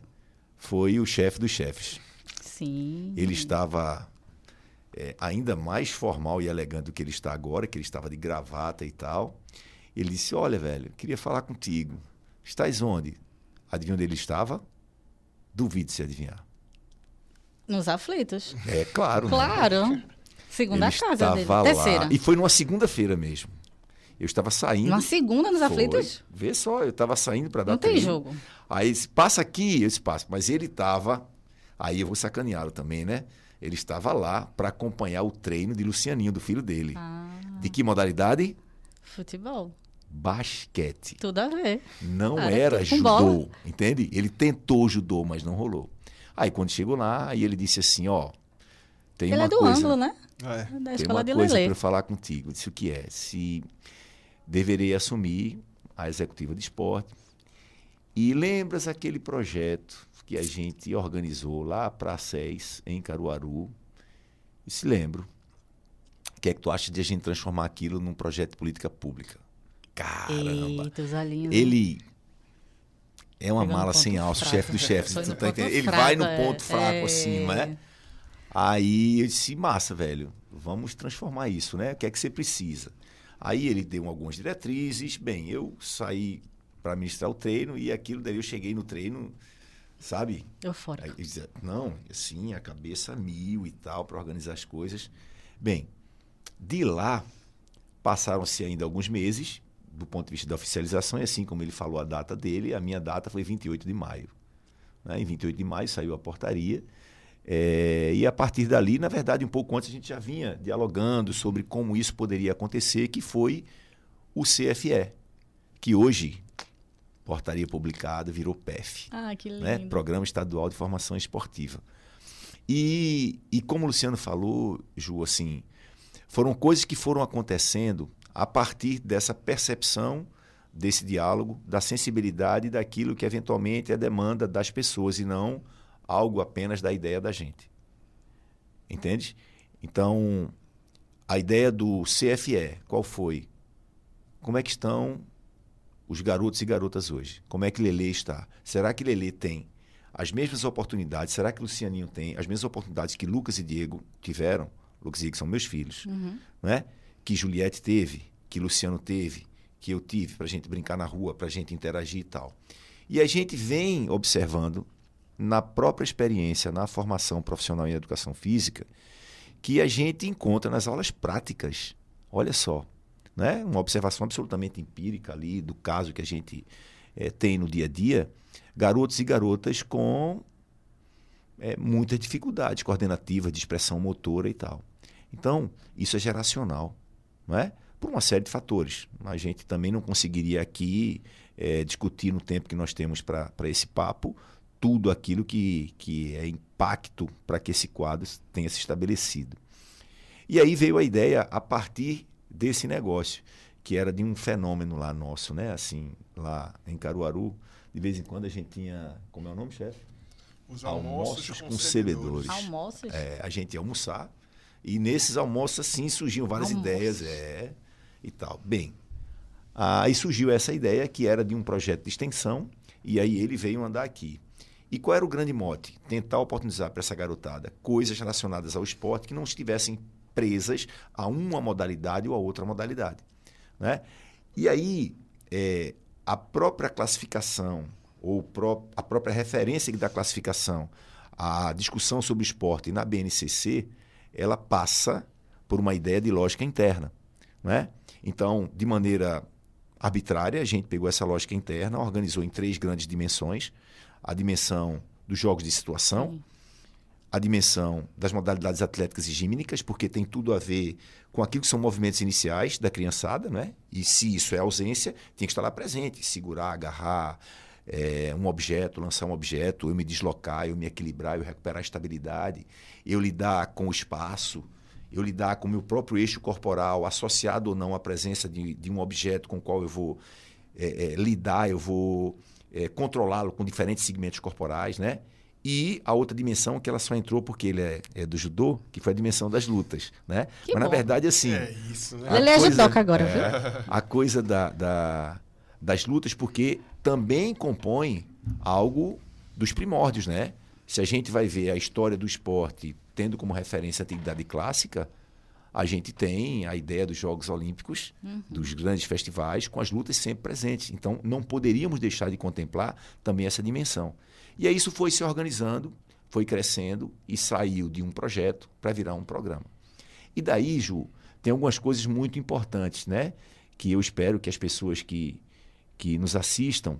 Foi o chefe dos chefes. Sim. Ele estava ainda mais formal e elegante do que ele está agora, que ele estava de gravata e tal. Ele disse, olha, velho, queria falar contigo. Estás onde? Adivinha onde ele estava? Duvido se adivinhar. Nos aflitos. É, claro. Claro. Né? Segunda ele casa dele. estava lá. Terceira. E foi numa segunda-feira mesmo. Eu estava saindo. Uma segunda nos Foi. aflitos? Vê só, eu estava saindo para dar Não tem treino. jogo. Aí ele disse, passa aqui, eu disse, passo. Mas ele estava, aí eu vou sacaneá-lo também, né? Ele estava lá para acompanhar o treino de Lucianinho, do filho dele. De que modalidade? Futebol. Basquete. Tudo a ver. Não Cara, era com judô, bola. entende? Ele tentou judô, mas não rolou. Aí quando chegou lá, aí ele disse assim, ó, tem Ele uma é do coisa, ângulo, né? É. Da tem escola uma de coisa para Lelê. eu falar contigo. Eu disse, o que é? Se deverei assumir a executiva de esporte. E lembras aquele projeto que a gente organizou lá para a SES, em Caruaru? E se lembro. O que é que tu acha de a gente transformar aquilo num projeto de política pública? Caramba! Eita, os olhinhos. Ele é uma Pegando mala ponto sem alça, o fraco. chefe dos chefes. Foi Tu no tá ponto entendendo? Ele fraco, vai no é. ponto fraco, É. assim, não é? Aí eu disse, massa, velho, vamos transformar isso, né? O que é que você precisa? Aí ele deu algumas diretrizes. Bem, eu saí para ministrar o treino e aquilo daí eu cheguei no treino, sabe? Aí Eufórico. eu dizia, não, assim, a cabeça mil e tal, para organizar as coisas. Bem, de lá passaram-se ainda alguns meses, do ponto de vista da oficialização, e assim como ele falou a data dele, a minha data foi 28 de maio. Né? Em 28 de maio saiu a portaria, e a partir dali, na verdade, um pouco antes, a gente já vinha dialogando sobre como isso poderia acontecer, que foi o CFE, que hoje, portaria publicada, virou PEF. Ah, que lindo. Né? Programa Estadual de Formação Esportiva. E como o Luciano falou, Ju, assim, foram coisas que foram acontecendo a partir dessa percepção, desse diálogo, da sensibilidade daquilo que eventualmente é a demanda das pessoas e não algo apenas da ideia da gente. Entende? Então, a ideia do CFE, qual foi? como é que estão os garotos e garotas hoje? Como é que Lelê está? Será que Lelê tem as mesmas oportunidades? Será que Lucianinho tem as mesmas oportunidades que Lucas e Diego tiveram? Lucas e Diego são meus filhos. Né? Que Juliette teve, que Luciano teve, que eu tive, para a gente brincar na rua, para a gente interagir e tal. E a gente vem observando, na própria experiência, na formação profissional em educação física, que a gente encontra nas aulas práticas. Olha só, né? Uma observação absolutamente empírica ali do caso que a gente tem no dia a dia, garotos e garotas com muitas dificuldades coordenativas, de expressão motora e tal. Então, isso é geracional, não é? Por uma série de fatores. A gente também não conseguiria aqui discutir no tempo que nós temos para esse papo tudo aquilo que é impacto para que esse quadro tenha se estabelecido. E aí veio a ideia a partir desse negócio, que era de um fenômeno lá nosso, né? Assim, lá em Caruaru, de vez em quando a gente tinha... Como é o nome, chefe? Os almoços concebedores. Almoços? A gente ia almoçar e nesses almoços, assim, surgiam várias ideias e tal. Bem, aí surgiu essa ideia que era de um projeto de extensão e aí ele veio andar aqui. E qual era o grande mote? Tentar oportunizar para essa garotada coisas relacionadas ao esporte que não estivessem presas a uma modalidade ou a outra modalidade. Né? E aí, a própria classificação, ou a própria referência da classificação, a discussão sobre o esporte na BNCC, ela passa por uma ideia de lógica interna. Né? Então, de maneira arbitrária, a gente pegou essa lógica interna, organizou em 3 grandes dimensões: a dimensão dos jogos de situação, a dimensão das modalidades atléticas e gímnicas, porque tem tudo a ver com aquilo que são movimentos iniciais da criançada, né? E se isso é ausência, tem que estar lá presente, segurar, agarrar um objeto, lançar um objeto, eu me deslocar, eu me equilibrar, eu recuperar a estabilidade, eu lidar com o espaço, eu lidar com o meu próprio eixo corporal, associado ou não à presença de um objeto com o qual eu vou lidar, eu vou controlá-lo com diferentes segmentos corporais, né? E a outra dimensão que ela só entrou porque ele é do judô, que foi a dimensão das lutas, né? Que Mas, bom. na verdade, assim... É isso, né? Ele é judoca agora, viu? A coisa das lutas, porque também compõe algo dos primórdios, né? Se a gente vai ver a história do esporte tendo como referência a atividade clássica, a gente tem a ideia dos Jogos Olímpicos, dos grandes festivais, com as lutas sempre presentes. Então, não poderíamos deixar de contemplar também essa dimensão. E aí isso foi se organizando, foi crescendo e saiu de um projeto para virar um programa. E daí, Ju, tem algumas coisas muito importantes, né? Que eu espero que as pessoas que nos assistam,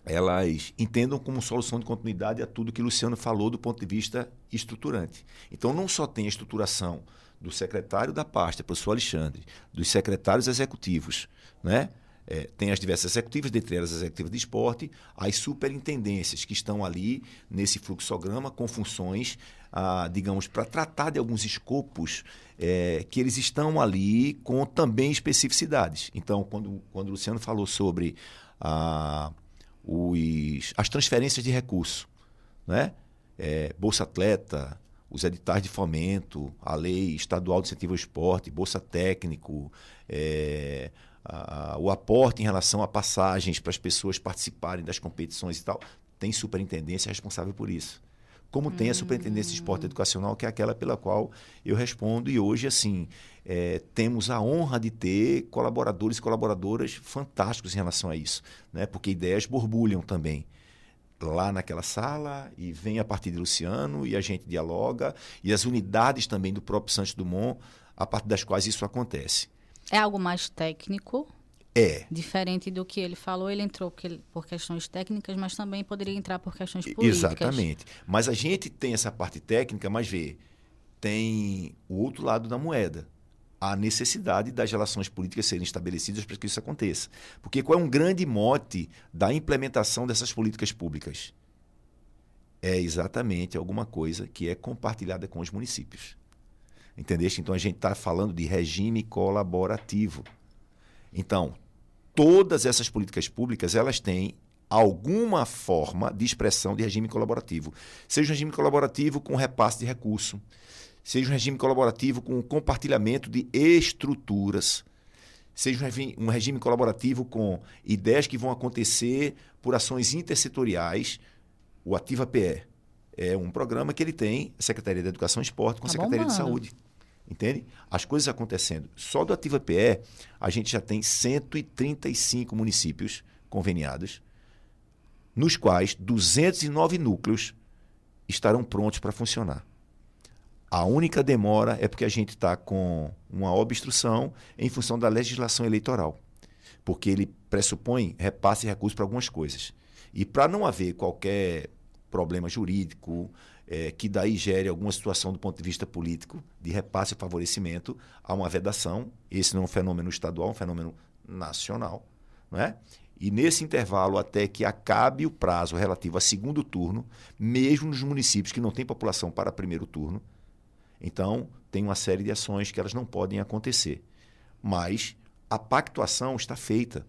elas entendam como solução de continuidade a tudo que o Luciano falou do ponto de vista estruturante. Então, não só tem a estruturação do secretário da pasta, professor Alexandre, dos secretários executivos, né? Tem as diversas executivas, dentre elas as executivas de esporte, as superintendências que estão ali nesse fluxograma com funções, digamos, para tratar de alguns escopos que eles estão ali com também especificidades. Então, quando o Luciano falou sobre as transferências de recurso, né? Bolsa Atleta, os editais de fomento, a lei estadual de incentivo ao esporte, Bolsa Técnico, o aporte em relação a passagens para as pessoas participarem das competições e tal, tem superintendência responsável por isso. Como tem a superintendência de esporte educacional, que é aquela pela qual eu respondo, e hoje, assim, temos a honra de ter colaboradores e colaboradoras fantásticos em relação a isso, né? Porque ideias borbulham também lá naquela sala e vem a partir de Luciano e a gente dialoga, e as unidades também do próprio Santos Dumont, a partir das quais isso acontece. É algo mais técnico? Diferente do que ele falou, ele entrou por questões técnicas, mas também poderia entrar por questões políticas. Exatamente. Mas a gente tem essa parte técnica, mas tem o outro lado da moeda. A necessidade das relações políticas serem estabelecidas para que isso aconteça. Porque qual é um grande mote da implementação dessas políticas públicas? É exatamente alguma coisa que é compartilhada com os municípios. Entendeste? Então, a gente está falando de regime colaborativo. Então, todas essas políticas públicas, elas têm alguma forma de expressão de regime colaborativo. Seja um regime colaborativo com repasse de recurso, seja um regime colaborativo com compartilhamento de estruturas, seja um regime colaborativo com ideias que vão acontecer por ações intersetoriais. O Ativa PE é um programa que ele tem a Secretaria de Educação e Esporte com a Secretaria de Saúde. Entende? As coisas acontecendo. Só do Ativa PE, a gente já tem 135 municípios conveniados, nos quais 209 núcleos estarão prontos para funcionar. A única demora é porque a gente está com uma obstrução em função da legislação eleitoral, porque ele pressupõe repasse de recursos para algumas coisas. E para não haver qualquer problema jurídico, que daí gere alguma situação do ponto de vista político, de repasse e favorecimento, há uma vedação. Esse não é um fenômeno estadual, é um fenômeno nacional. Não é? E nesse intervalo, até que acabe o prazo relativo a segundo turno, mesmo nos municípios que não têm população para primeiro turno, então tem uma série de ações que elas não podem acontecer. Mas a pactuação está feita.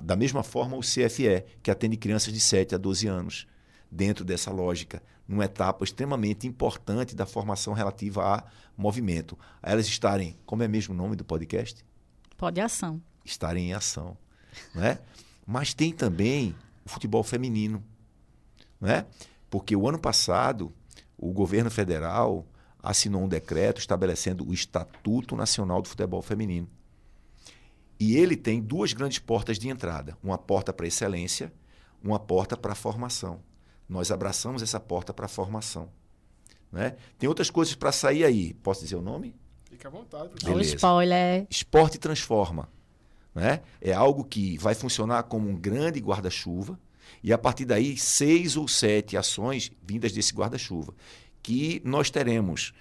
Da mesma forma, o CFE, que atende crianças de 7 a 12 anos, dentro dessa lógica, numa etapa extremamente importante da formação relativa a movimento. A elas estarem, como é mesmo o nome do podcast? Pode ação. Estarem em ação. Não é? Mas tem também o futebol feminino. Não é? Porque o ano passado, o governo federal assinou um decreto estabelecendo o Estatuto Nacional do Futebol Feminino. E ele tem duas grandes portas de entrada. Uma porta para a excelência, uma porta para a formação. Nós abraçamos essa porta para a formação. Né? Tem outras coisas para sair aí. Posso dizer o nome? Fica à vontade. O spoiler. Esporte transforma. Né? É algo que vai funcionar como um grande guarda-chuva e, a partir daí, 6 ou 7 ações vindas desse guarda-chuva. Que nós teremos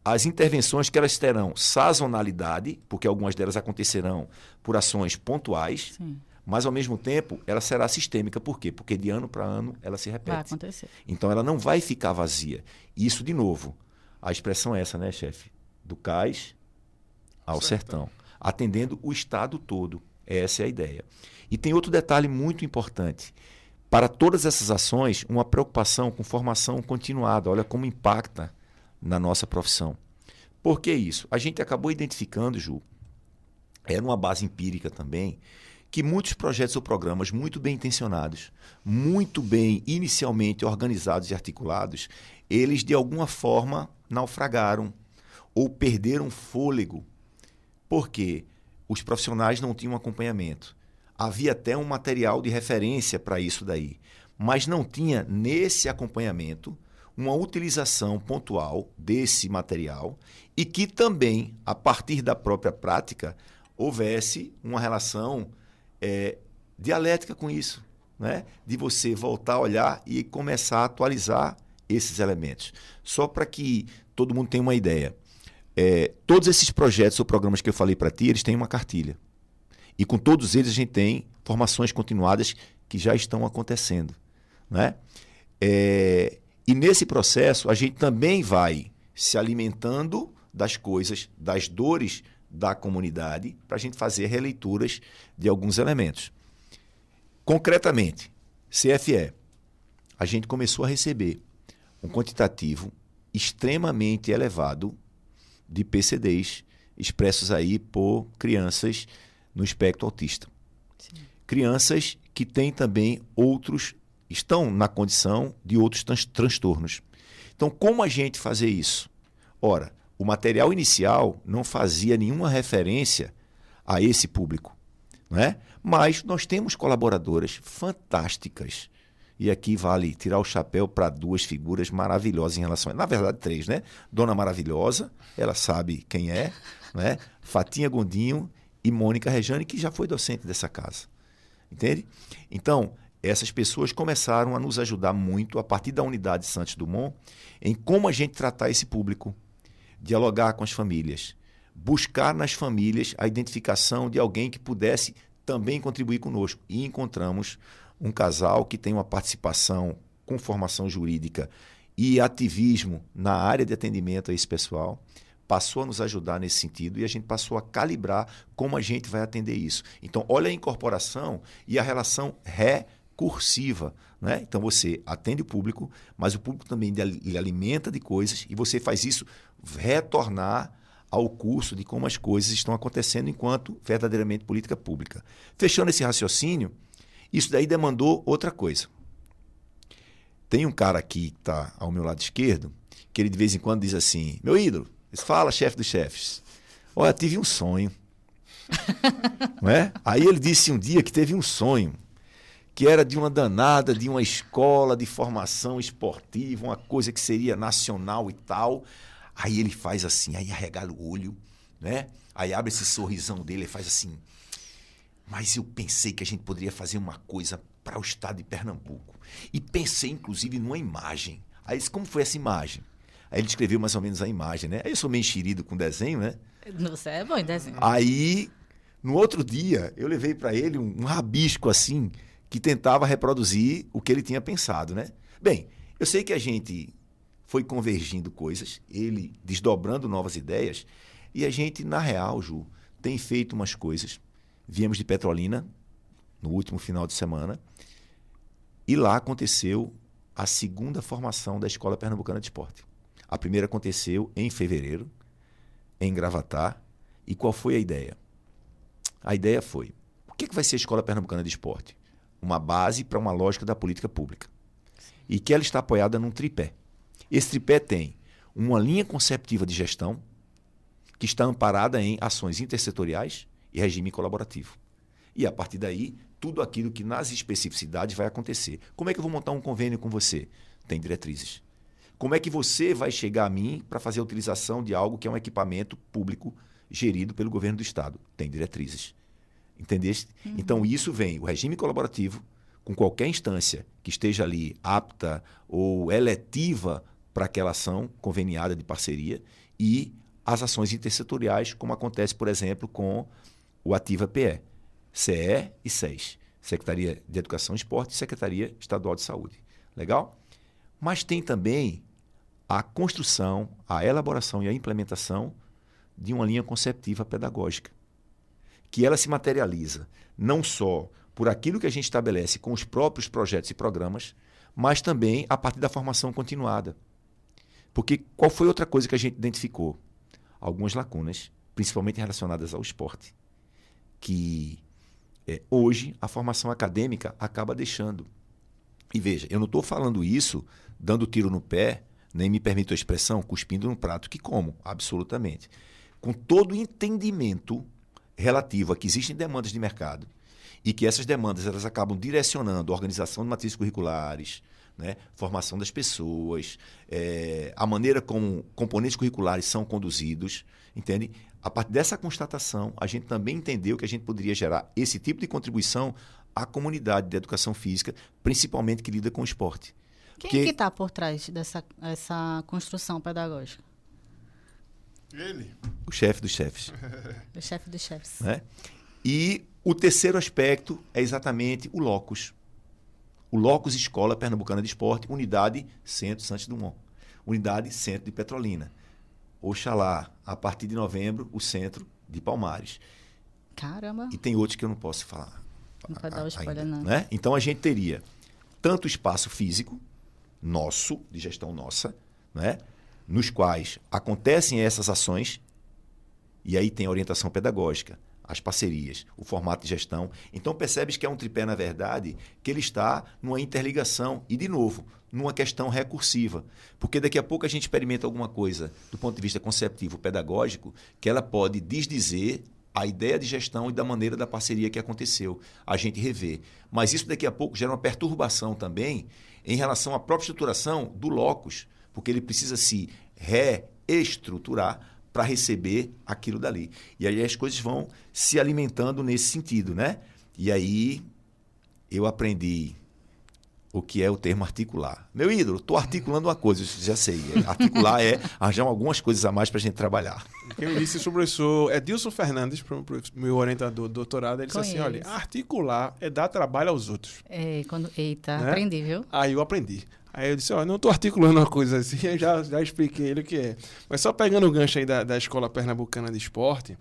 as intervenções que elas terão sazonalidade, porque algumas delas acontecerão por ações pontuais. Sim. Mas, ao mesmo tempo, ela será sistêmica. Por quê? Porque de ano para ano ela se repete. Vai acontecer. Então, ela não vai ficar vazia. Isso, de novo, a expressão é essa, né, chefe? Do cais ao sertão. Atendendo o estado todo. Essa é a ideia. E tem outro detalhe muito importante. Para todas essas ações, uma preocupação com formação continuada. Olha como impacta na nossa profissão. Por que isso? A gente acabou identificando, Ju, numa base empírica também, que muitos projetos ou programas muito bem intencionados, muito bem inicialmente organizados e articulados, eles de alguma forma naufragaram ou perderam fôlego, porque os profissionais não tinham acompanhamento. Havia até um material de referência para isso daí, mas não tinha nesse acompanhamento uma utilização pontual desse material e que também, a partir da própria prática, houvesse uma relação dialética com isso, né? De você voltar a olhar e começar a atualizar esses elementos. Só para que todo mundo tenha uma ideia. Todos esses projetos ou programas que eu falei para ti, eles têm uma cartilha. E com todos eles a gente tem formações continuadas que já estão acontecendo. Né? E nesse processo a gente também vai se alimentando das coisas, das dores da comunidade, para a gente fazer releituras de alguns elementos. Concretamente, CFE, a gente começou a receber um quantitativo extremamente elevado de PCDs expressos aí por crianças no espectro autista. Sim. Crianças que têm também estão na condição de outros transtornos. Então, como a gente fazer isso? Ora, o material inicial não fazia nenhuma referência a esse público, né? Mas nós temos colaboradoras fantásticas. E aqui vale tirar o chapéu para 2 figuras maravilhosas em relação a... Na verdade, 3, né? Dona Maravilhosa, ela sabe quem é, né? Fatinha Gondinho e Mônica Rejane, que já foi docente dessa casa. Entende? Então, essas pessoas começaram a nos ajudar muito, a partir da unidade Santos Dumont, em como a gente tratar esse público, dialogar com as famílias, buscar nas famílias a identificação de alguém que pudesse também contribuir conosco. E encontramos um casal que tem uma participação com formação jurídica e ativismo na área de atendimento a esse pessoal, passou a nos ajudar nesse sentido e a gente passou a calibrar como a gente vai atender isso. Então, olha a incorporação e a relação recursiva. Né? Então, você atende o público, mas o público também lhe alimenta de coisas e você faz isso retornar ao curso de como as coisas estão acontecendo enquanto verdadeiramente política pública. Fechando esse raciocínio, isso daí demandou outra coisa. Tem um cara aqui que está ao meu lado esquerdo, que ele de vez em quando diz assim, meu ídolo, fala, chefe dos chefes, olha, tive um sonho. Não é? Aí ele disse um dia que teve um sonho, que era de uma danada, de uma escola de formação esportiva, uma coisa que seria nacional e tal. Aí ele faz assim, aí arregala o olho, né? Aí abre esse sorrisão dele e faz assim, mas eu pensei que a gente poderia fazer uma coisa para o estado de Pernambuco. E pensei, inclusive, numa imagem. Aí disse, como foi essa imagem? Aí ele descreveu mais ou menos a imagem, né? Aí eu sou meio enxerido com desenho, né? Você é bom em desenho. Aí, no outro dia, eu levei para ele um rabisco assim, que tentava reproduzir o que ele tinha pensado, né? Bem, eu sei que a gente foi convergindo coisas, ele desdobrando novas ideias, e a gente, na real, Ju, tem feito umas coisas. Viemos de Petrolina, no último final de semana, e lá aconteceu a segunda formação da Escola Pernambucana de Esporte. A primeira aconteceu em fevereiro, em Gravatá. E qual foi a ideia? A ideia foi, o que vai ser a Escola Pernambucana de Esporte? Uma base para uma lógica da política pública. E que ela está apoiada num tripé. Esse tripé tem uma linha conceptiva de gestão que está amparada em ações intersetoriais e regime colaborativo. E, a partir daí, tudo aquilo que nas especificidades vai acontecer. Como é que eu vou montar um convênio com você? Tem diretrizes. Como é que você vai chegar a mim para fazer a utilização de algo que é um equipamento público gerido pelo governo do Estado? Tem diretrizes. Entendeste? Uhum. Então, isso vem, o regime colaborativo, com qualquer instância que esteja ali apta ou eletiva para aquela ação conveniada de parceria, e as ações intersetoriais, como acontece, por exemplo, com o Ativa PE, CE e SES, Secretaria de Educação e Esporte e Secretaria Estadual de Saúde. Legal? Mas tem também a construção, a elaboração e a implementação de uma linha conceptiva pedagógica, que ela se materializa não só por aquilo que a gente estabelece com os próprios projetos e programas, mas também a partir da formação continuada. Porque qual foi outra coisa que a gente identificou? Algumas lacunas, principalmente relacionadas ao esporte, que hoje a formação acadêmica acaba deixando. E veja, eu não estou falando isso dando tiro no pé, nem me permito a expressão, cuspindo no prato que como, absolutamente. Com todo o entendimento relativo a que existem demandas de mercado e que essas demandas elas acabam direcionando a organização de matrizes curriculares, né, formação das pessoas, a maneira como componentes curriculares são conduzidos, entende? A partir dessa constatação, a gente também entendeu que a gente poderia gerar esse tipo de contribuição à comunidade de educação física, principalmente que lida com o esporte. Quem que está por trás dessa construção pedagógica? Ele. O chefe dos chefes. O chefe dos chefes. Né? E o terceiro aspecto é exatamente o locus. O locus Escola Pernambucana de Esporte, Unidade Centro Santos Dumont. Unidade Centro de Petrolina. Oxalá, a partir de novembro, o Centro de Palmares. Caramba. E tem outros que eu não posso falar. Não pode dar o spoiler, não. Né? Então, a gente teria tanto espaço físico, nosso, de gestão nossa, né? Nos quais acontecem essas ações, e aí tem a orientação pedagógica, as parcerias, o formato de gestão. Então, percebes que é um tripé, na verdade, que ele está numa interligação e, de novo, numa questão recursiva. Porque daqui a pouco a gente experimenta alguma coisa do ponto de vista conceptivo, pedagógico, que ela pode desdizer a ideia de gestão e da maneira da parceria que aconteceu. A gente revê. Mas isso daqui a pouco gera uma perturbação também em relação à própria estruturação do locus, porque ele precisa se reestruturar para receber aquilo dali. E aí as coisas vão se alimentando nesse sentido, né? E aí eu aprendi o que é o termo articular. Meu ídolo, estou articulando uma coisa, eu já sei. Articular é arranjar algumas coisas a mais para a gente trabalhar. Quem me disse isso, o professor Edilson Fernandes, meu orientador do doutorado, ele disse assim, olha, articular é dar trabalho aos outros. Eita, né? Aprendi, viu? Aí eu aprendi. Aí eu disse, ó, não estou articulando uma coisa assim, eu já expliquei ele o que é. Mas só pegando o gancho aí da Escola Pernambucana de Esporte,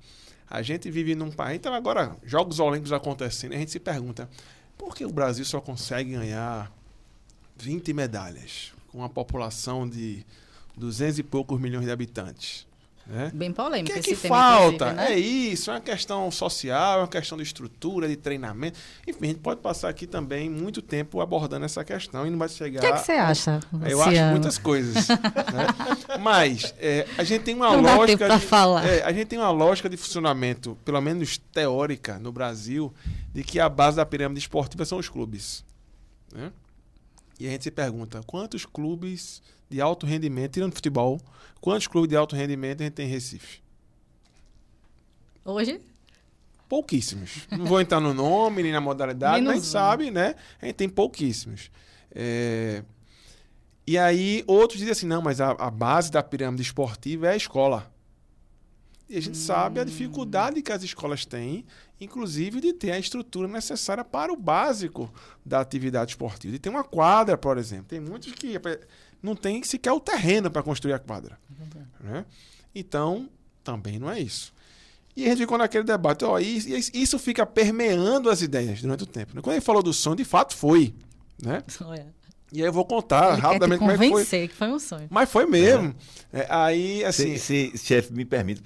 a gente vive num país, então agora, Jogos Olímpicos acontecendo, a gente se pergunta, por que o Brasil só consegue ganhar 20 medalhas com uma população de 200 e poucos milhões de habitantes? Né? Bem polêmico. O que é esse que tema, falta? né? É isso, é uma questão social, é uma questão de estrutura, de treinamento. Enfim, a gente pode passar aqui também muito tempo abordando essa questão e não vai chegar... O que é que você acha, Eu acho Luciano? muitas coisas. Né? Mas a gente tem uma Não dá lógica... tempo pra falar. A gente tem uma lógica de funcionamento, pelo menos teórica, no Brasil, de que a base da pirâmide esportiva são os clubes. Né? E a gente se pergunta, quantos clubes de alto rendimento, tirando futebol, quantos clubes de alto rendimento a gente tem em Recife? Hoje? Pouquíssimos. Não vou entrar no nome, nem na modalidade, Nem mas a no gente sabe, né? A gente tem pouquíssimos. E aí, outros dizem assim, não, mas a base da pirâmide esportiva é a escola. E a gente sabe a dificuldade que as escolas têm, inclusive de ter a estrutura necessária para o básico da atividade esportiva. De ter uma quadra, por exemplo. Tem muitos que não tem sequer o terreno para construir a quadra. Né? Então, também não é isso. E a gente ficou naquele debate. Isso fica permeando as ideias durante o tempo. Quando ele falou do sonho, de fato foi. Né? E aí eu vou contar Ele rapidamente como é que foi. convencer Que foi um sonho. Mas foi mesmo. Aí, assim... Se chefe me permite,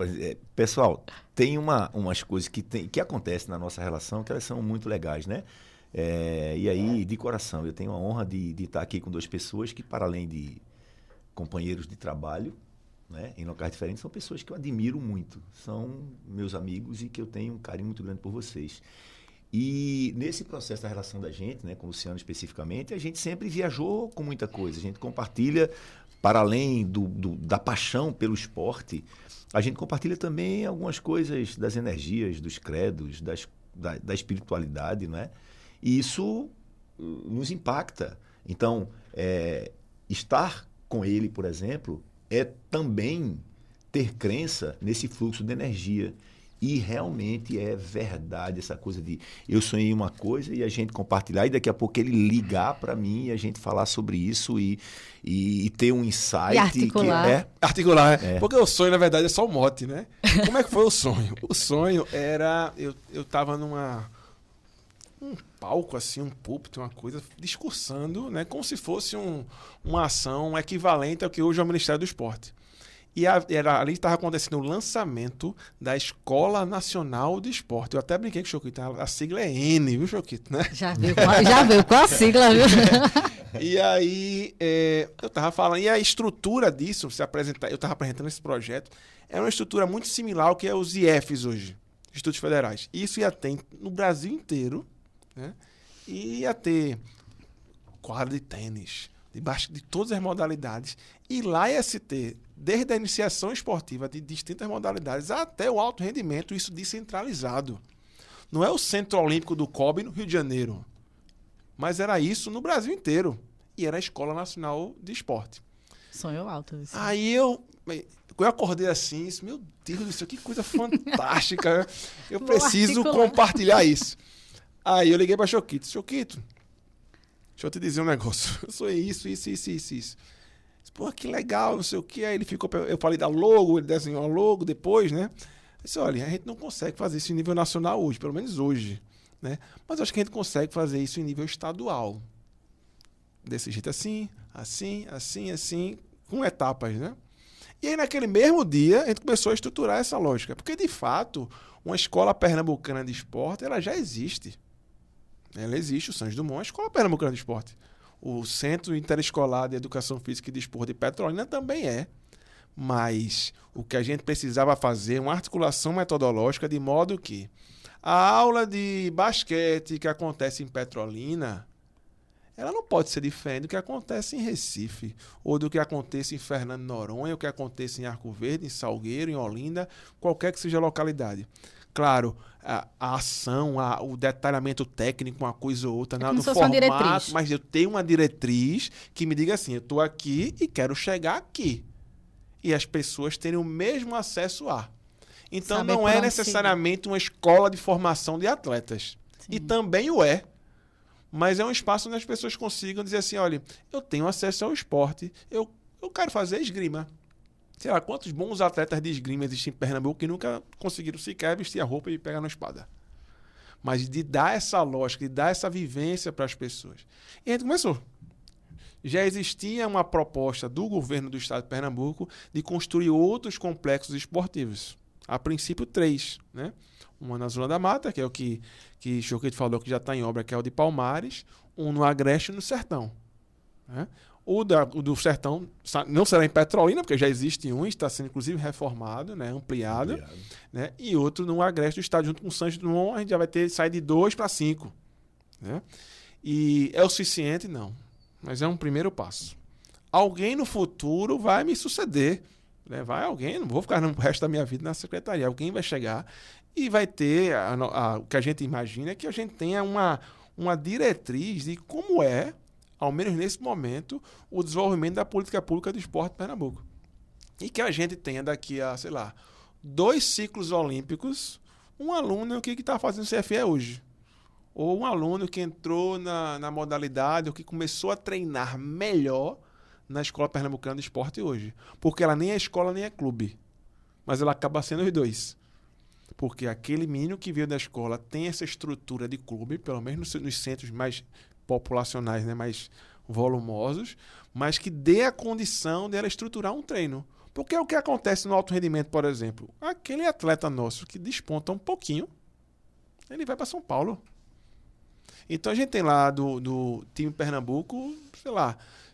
pessoal, tem umas coisas que acontecem na nossa relação que elas são muito legais, né? E aí, de coração, eu tenho a honra de estar aqui com duas pessoas que, para além de companheiros de trabalho, né, em locais diferentes, são pessoas que eu admiro muito. São meus amigos e que eu tenho um carinho muito grande por vocês. E nesse processo da relação da gente, né, com o Luciano especificamente, a gente sempre viajou com muita coisa. A gente compartilha, para além da paixão pelo esporte, a gente compartilha também algumas coisas das energias, dos credos, da espiritualidade, não é? E isso nos impacta. Então, estar com ele, por exemplo, é também ter crença nesse fluxo de energia. E realmente é verdade essa coisa de eu sonhei uma coisa e a gente compartilhar e daqui a pouco ele ligar para mim e a gente falar sobre isso e ter um insight. E articular. Articular. Porque o sonho, na verdade, é só o mote, né? Como é que foi o sonho? O sonho era... Eu tava um palco, assim, um púlpito, uma coisa, discursando, né? Como se fosse uma ação equivalente ao que hoje é o Ministério do Esporte. E ali estava acontecendo o lançamento da Escola Nacional de Esporte. Eu até brinquei com o Choquito, a sigla é N, viu, Choquito? Né? Já veio com a sigla, viu? E aí, eu estava falando, e a estrutura disso, eu estava apresentando esse projeto, é uma estrutura muito similar ao que é os IFs hoje, Institutos Federais. Isso ia ter no Brasil inteiro, né? E ia ter quadra de tênis, de todas as modalidades. E lá ia se ter, desde a iniciação esportiva de distintas modalidades até o alto rendimento, isso descentralizado. Não é o Centro Olímpico do COB no Rio de Janeiro, mas era isso no Brasil inteiro. E era a Escola Nacional de Esporte. Sonho alto. Isso. Aí eu acordei assim, isso, meu Deus do céu, que coisa fantástica. Eu preciso compartilhar isso. Aí eu liguei para Choquito. Choquito, deixa eu te dizer um negócio. Eu sou isso. Pô, que legal, não sei o que. Aí ele ficou... Eu falei da logo, ele desenhou a logo depois, né? Eu disse, olha, a gente não consegue fazer isso em nível nacional hoje, pelo menos hoje, né? Mas acho que a gente consegue fazer isso em nível estadual. Desse jeito assim, com etapas, né? E aí, naquele mesmo dia, a gente começou a estruturar essa lógica. Porque, de fato, uma escola pernambucana de esporte, ela já existe. Ela existe, o Santos Dumont, a escola pernambucana de esporte. O Centro Interescolar de Educação Física e Desporto de Petrolina também é. Mas o que a gente precisava fazer é uma articulação metodológica de modo que a aula de basquete que acontece em Petrolina, ela não pode ser diferente do que acontece em Recife, ou do que acontece em Fernando Noronha, ou do que acontece em Arco Verde, em Salgueiro, em Olinda, qualquer que seja a localidade. Claro, a ação, o detalhamento técnico, uma coisa ou outra, no formato, mas eu tenho uma diretriz que me diga assim, eu estou aqui e quero chegar aqui. E as pessoas terem o mesmo acesso a. Então, saber não é necessariamente uma escola de formação de atletas. Sim. E também o é. Mas é um espaço onde as pessoas consigam dizer assim, olha, eu tenho acesso ao esporte, eu quero fazer esgrima. Sei lá, quantos bons atletas de esgrima existem em Pernambuco que nunca conseguiram sequer vestir a roupa e pegar na espada. Mas de dar essa lógica, de dar essa vivência para as pessoas. E a gente começou. Já existia uma proposta do governo do estado de Pernambuco de construir outros complexos esportivos. A princípio, 3, né? Uma na Zona da Mata, que é o que Choquete falou que já está em obra, que é o de Palmares, um no Agreste e no Sertão, né? O do Sertão não será em Petrolina, porque já existe um, está sendo inclusive reformado, né? Ampliado. Né? E outro no Agreste do estado, junto com o Santos Dumont, a gente já vai ter sair de 2 para 5. Né? E é o suficiente? Não. Mas é um primeiro passo. Alguém no futuro vai me suceder. Né? Vai alguém, não vou ficar no resto da minha vida na secretaria. Alguém vai chegar e vai ter, o que a gente imagina é que a gente tenha uma diretriz de como é, ao menos nesse momento, o desenvolvimento da política pública do esporte em Pernambuco. E que a gente tenha daqui a, 2 ciclos olímpicos, um aluno que está fazendo CFE hoje. Ou um aluno que entrou na modalidade, ou que começou a treinar melhor na Escola Pernambucana de Esporte hoje. Porque ela nem é escola, nem é clube. Mas ela acaba sendo os dois. Porque aquele menino que veio da escola tem essa estrutura de clube, pelo menos nos centros mais populacionais, né, mais volumosos, mas que dê a condição dela estruturar um treino. Porque é o que acontece no alto rendimento, por exemplo. Aquele atleta nosso que desponta um pouquinho, ele vai para São Paulo. Então a gente tem lá do time Pernambuco,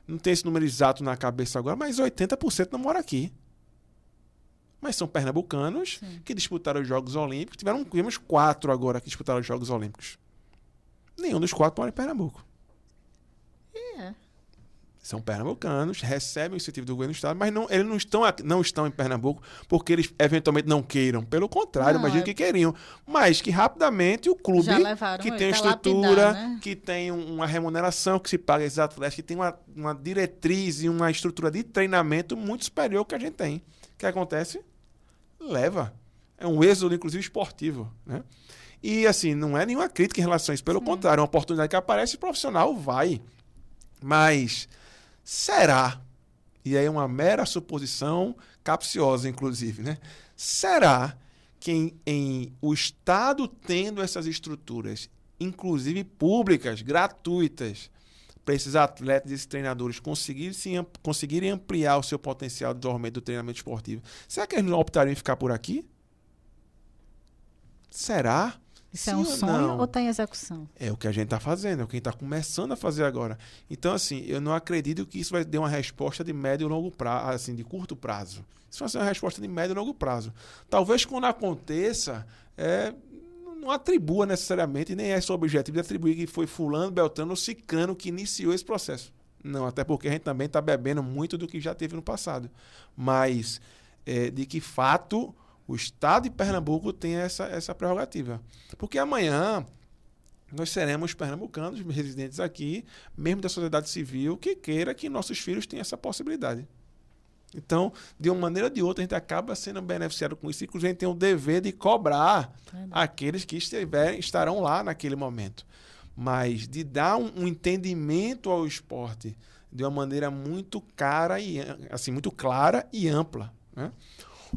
não tem esse número exato na cabeça agora, mas 80% não mora aqui. Mas são pernambucanos que disputaram os Jogos Olímpicos. Tivemos 4 agora que disputaram os Jogos Olímpicos. Nenhum dos 4 mora em Pernambuco. São pernambucanos, recebem o incentivo do governo do estado, mas eles não estão em Pernambuco porque eles eventualmente não queiram. Pelo contrário, imagino que queriam. Mas que rapidamente o clube que tem estrutura, né? Que tem uma remuneração que se paga a esses atletas, que tem uma diretriz e uma estrutura de treinamento muito superior ao que a gente tem. O que acontece? Leva. É um êxodo, inclusive, esportivo, né? E, assim, não é nenhuma crítica em relação a isso. Pelo contrário, é uma oportunidade que aparece, o profissional vai. Mas será, e aí é uma mera suposição capciosa, inclusive, né? Será que em o Estado tendo essas estruturas, inclusive públicas, gratuitas, para esses atletas e esses treinadores conseguirem ampliar o seu potencial de desenvolvimento do treinamento esportivo, será que eles não optariam em ficar por aqui? Será? Isso é um sonho ou está em execução? É o que a gente está fazendo, é o que a gente está começando a fazer agora. Então, assim, eu não acredito que isso vai dar uma resposta de médio e longo prazo, assim, de curto prazo. Isso vai ser uma resposta de médio e longo prazo. Talvez quando aconteça, não atribua necessariamente, e nem é esse o objetivo de atribuir que foi fulano, beltrano ou cicrano que iniciou esse processo. Não, até porque a gente também está bebendo muito do que já teve no passado. Mas, de que fato, o Estado de Pernambuco tem essa prerrogativa. Porque amanhã nós seremos pernambucanos, residentes aqui, mesmo da sociedade civil, que queira que nossos filhos tenham essa possibilidade. Então, de uma maneira ou de outra, a gente acaba sendo beneficiado com isso. Inclusive, a gente tem o dever de cobrar aqueles que estarão lá naquele momento. Mas de dar um entendimento ao esporte de uma maneira muito muito clara e ampla, né?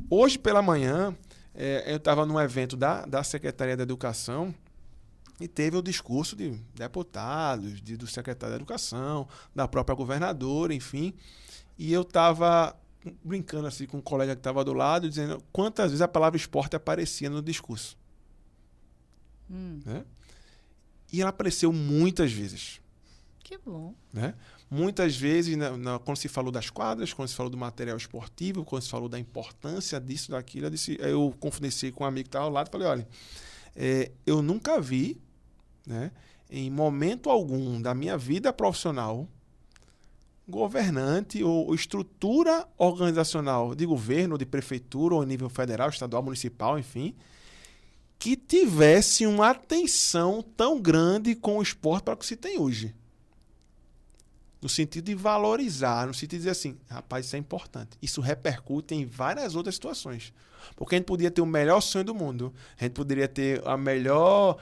Hoje pela manhã, eu estava num evento da Secretaria da Educação e teve o discurso de deputados, do secretário da Educação, da própria governadora, enfim. E eu estava brincando assim com um colega que estava do lado, dizendo quantas vezes a palavra esporte aparecia no discurso. Né? E ela apareceu muitas vezes. Que bom. Né? Muitas vezes, quando se falou das quadras, quando se falou do material esportivo, quando se falou da importância disso, daquilo, eu confidenciei com um amigo que estava ao lado e falei, olha, eu nunca vi, né, em momento algum da minha vida profissional, governante ou estrutura organizacional de governo, de prefeitura, ou nível federal, estadual, municipal, enfim, que tivesse uma atenção tão grande com o esporte para o que se tem hoje. No sentido de valorizar, no sentido de dizer assim, rapaz, isso é importante. Isso repercute em várias outras situações. Porque a gente podia ter o melhor sonho do mundo, a gente poderia ter a melhor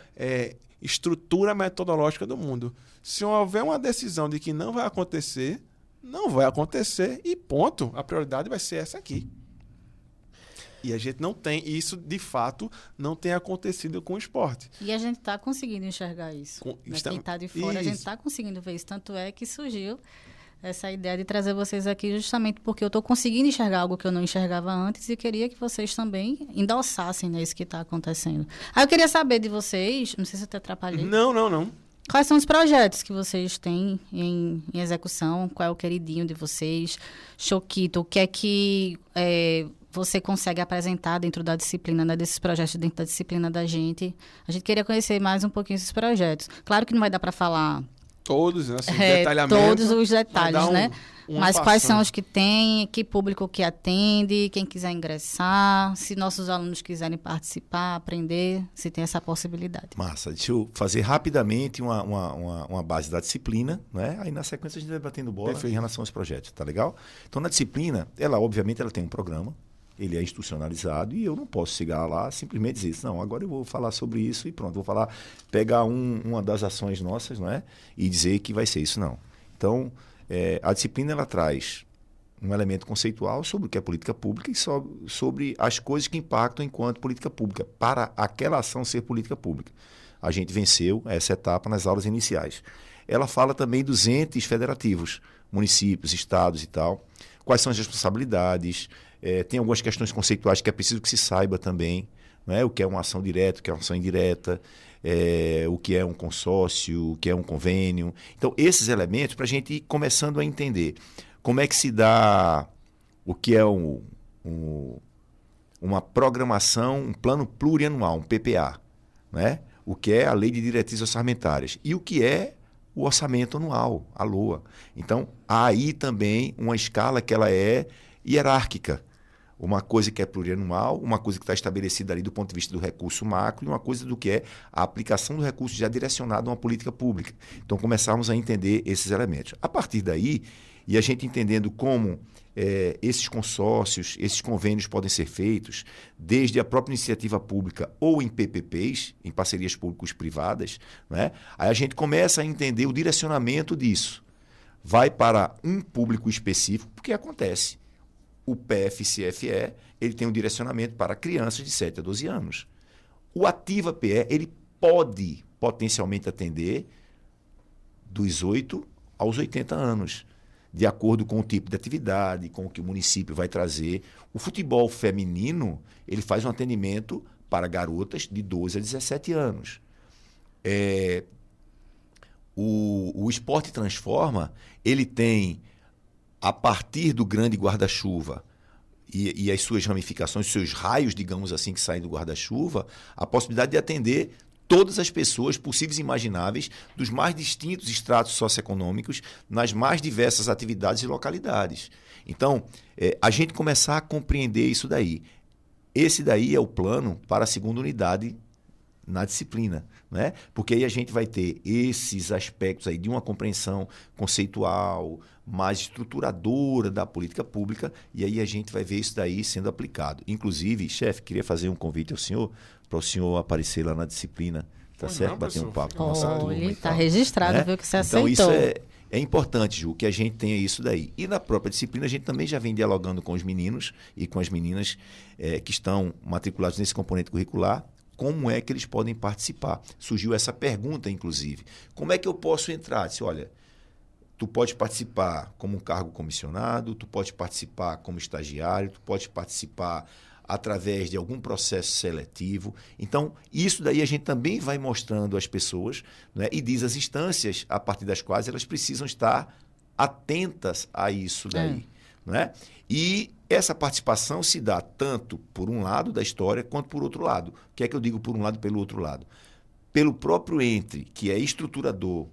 estrutura metodológica do mundo. Se houver uma decisão de que não vai acontecer, não vai acontecer e ponto. A prioridade vai ser essa aqui. E a gente não tem, isso de fato não tem acontecido com o esporte. E a gente está conseguindo enxergar isso. Quem está de fora, a gente está conseguindo ver isso. Tanto é que surgiu essa ideia de trazer vocês aqui justamente porque eu estou conseguindo enxergar algo que eu não enxergava antes e queria que vocês também endossassem, né, isso que está acontecendo. Aí eu queria saber de vocês, não sei se eu te atrapalhei. Não. Quais são os projetos que vocês têm em execução? Qual é o queridinho de vocês? Choquito, o que é que você consegue apresentar dentro da disciplina, né, desses projetos dentro da disciplina da gente? A gente queria conhecer mais um pouquinho esses projetos. Claro que não vai dar para falar todos, assim, detalhamento. Todos os detalhes, né? Mas quais passão. são os que tem, que público que atende, quem quiser ingressar, se nossos alunos quiserem participar, aprender, se tem essa possibilidade. Massa. Deixa eu fazer rapidamente uma base da disciplina, né? Aí na sequência a gente vai batendo bola em relação aos projetos, tá legal? Então na disciplina, obviamente ela tem um programa, ele é institucionalizado e eu não posso chegar lá simplesmente dizer isso. Não, agora eu vou falar sobre isso e pronto, vou pegar uma das ações nossas, não é? E dizer que vai ser isso, não. Então, a disciplina ela traz um elemento conceitual sobre o que é política pública e sobre as coisas que impactam enquanto política pública, para aquela ação ser política pública. A gente venceu essa etapa nas aulas iniciais. Ela fala também dos entes federativos, municípios, estados e tal, quais são as responsabilidades, tem algumas questões conceituais que é preciso que se saiba também, né? O que é uma ação direta, o que é uma ação indireta, o que é um consórcio, o que é um convênio. Então, esses elementos, para a gente ir começando a entender como é que se dá o que é uma programação, um plano plurianual, um PPA, né? O que é a Lei de Diretrizes Orçamentárias e o que é o orçamento anual, a LOA. Então, há aí também uma escala que ela é hierárquica. Uma coisa que é plurianual, uma coisa que está estabelecida ali do ponto de vista do recurso macro e uma coisa do que é a aplicação do recurso já direcionado a uma política pública. Então, começarmos a entender esses elementos. A partir daí, e a gente entendendo como esses consórcios, esses convênios podem ser feitos, desde a própria iniciativa pública ou em PPPs, em parcerias públicos-privadas, né? Aí a gente começa a entender o direcionamento disso. Vai para um público específico, porque acontece. O PFCFE, ele tem um direcionamento para crianças de 7 a 12 anos. O Ativa PE, ele pode potencialmente atender dos 8 aos 80 anos, de acordo com o tipo de atividade, com o que o município vai trazer. O futebol feminino, ele faz um atendimento para garotas de 12 a 17 anos. O Esporte Transforma, ele tem, a partir do grande guarda-chuva e as suas ramificações, os seus raios, digamos assim, que saem do guarda-chuva, a possibilidade de atender todas as pessoas possíveis e imagináveis dos mais distintos estratos socioeconômicos nas mais diversas atividades e localidades. Então, a gente começar a compreender isso daí. Esse daí é o plano para a segunda unidade na disciplina, né? Porque aí a gente vai ter esses aspectos aí de uma compreensão conceitual, mais estruturadora da política pública, e aí a gente vai ver isso daí sendo aplicado. Inclusive, chefe, queria fazer um convite ao senhor, para o senhor aparecer lá na disciplina, tá certo? Não, bater um papo com a nossa nossa turma. Está registrado, né? viu, que você então, aceitou. Isso é importante, Ju, que a gente tenha isso daí. E na própria disciplina, a gente também já vem dialogando com os meninos e com as meninas que estão matriculados nesse componente curricular, como é que eles podem participar. Surgiu essa pergunta, inclusive. Como é que eu posso entrar? Disse, olha, tu pode participar como um cargo comissionado, tu pode participar como estagiário, tu pode participar através de algum processo seletivo. Então, isso daí a gente também vai mostrando às pessoas, né, e diz as instâncias a partir das quais elas precisam estar atentas a isso daí. Né? E essa participação se dá tanto por um lado da história quanto por outro lado. O que é que eu digo por um lado e pelo outro lado? Pelo próprio ente, que é estruturador,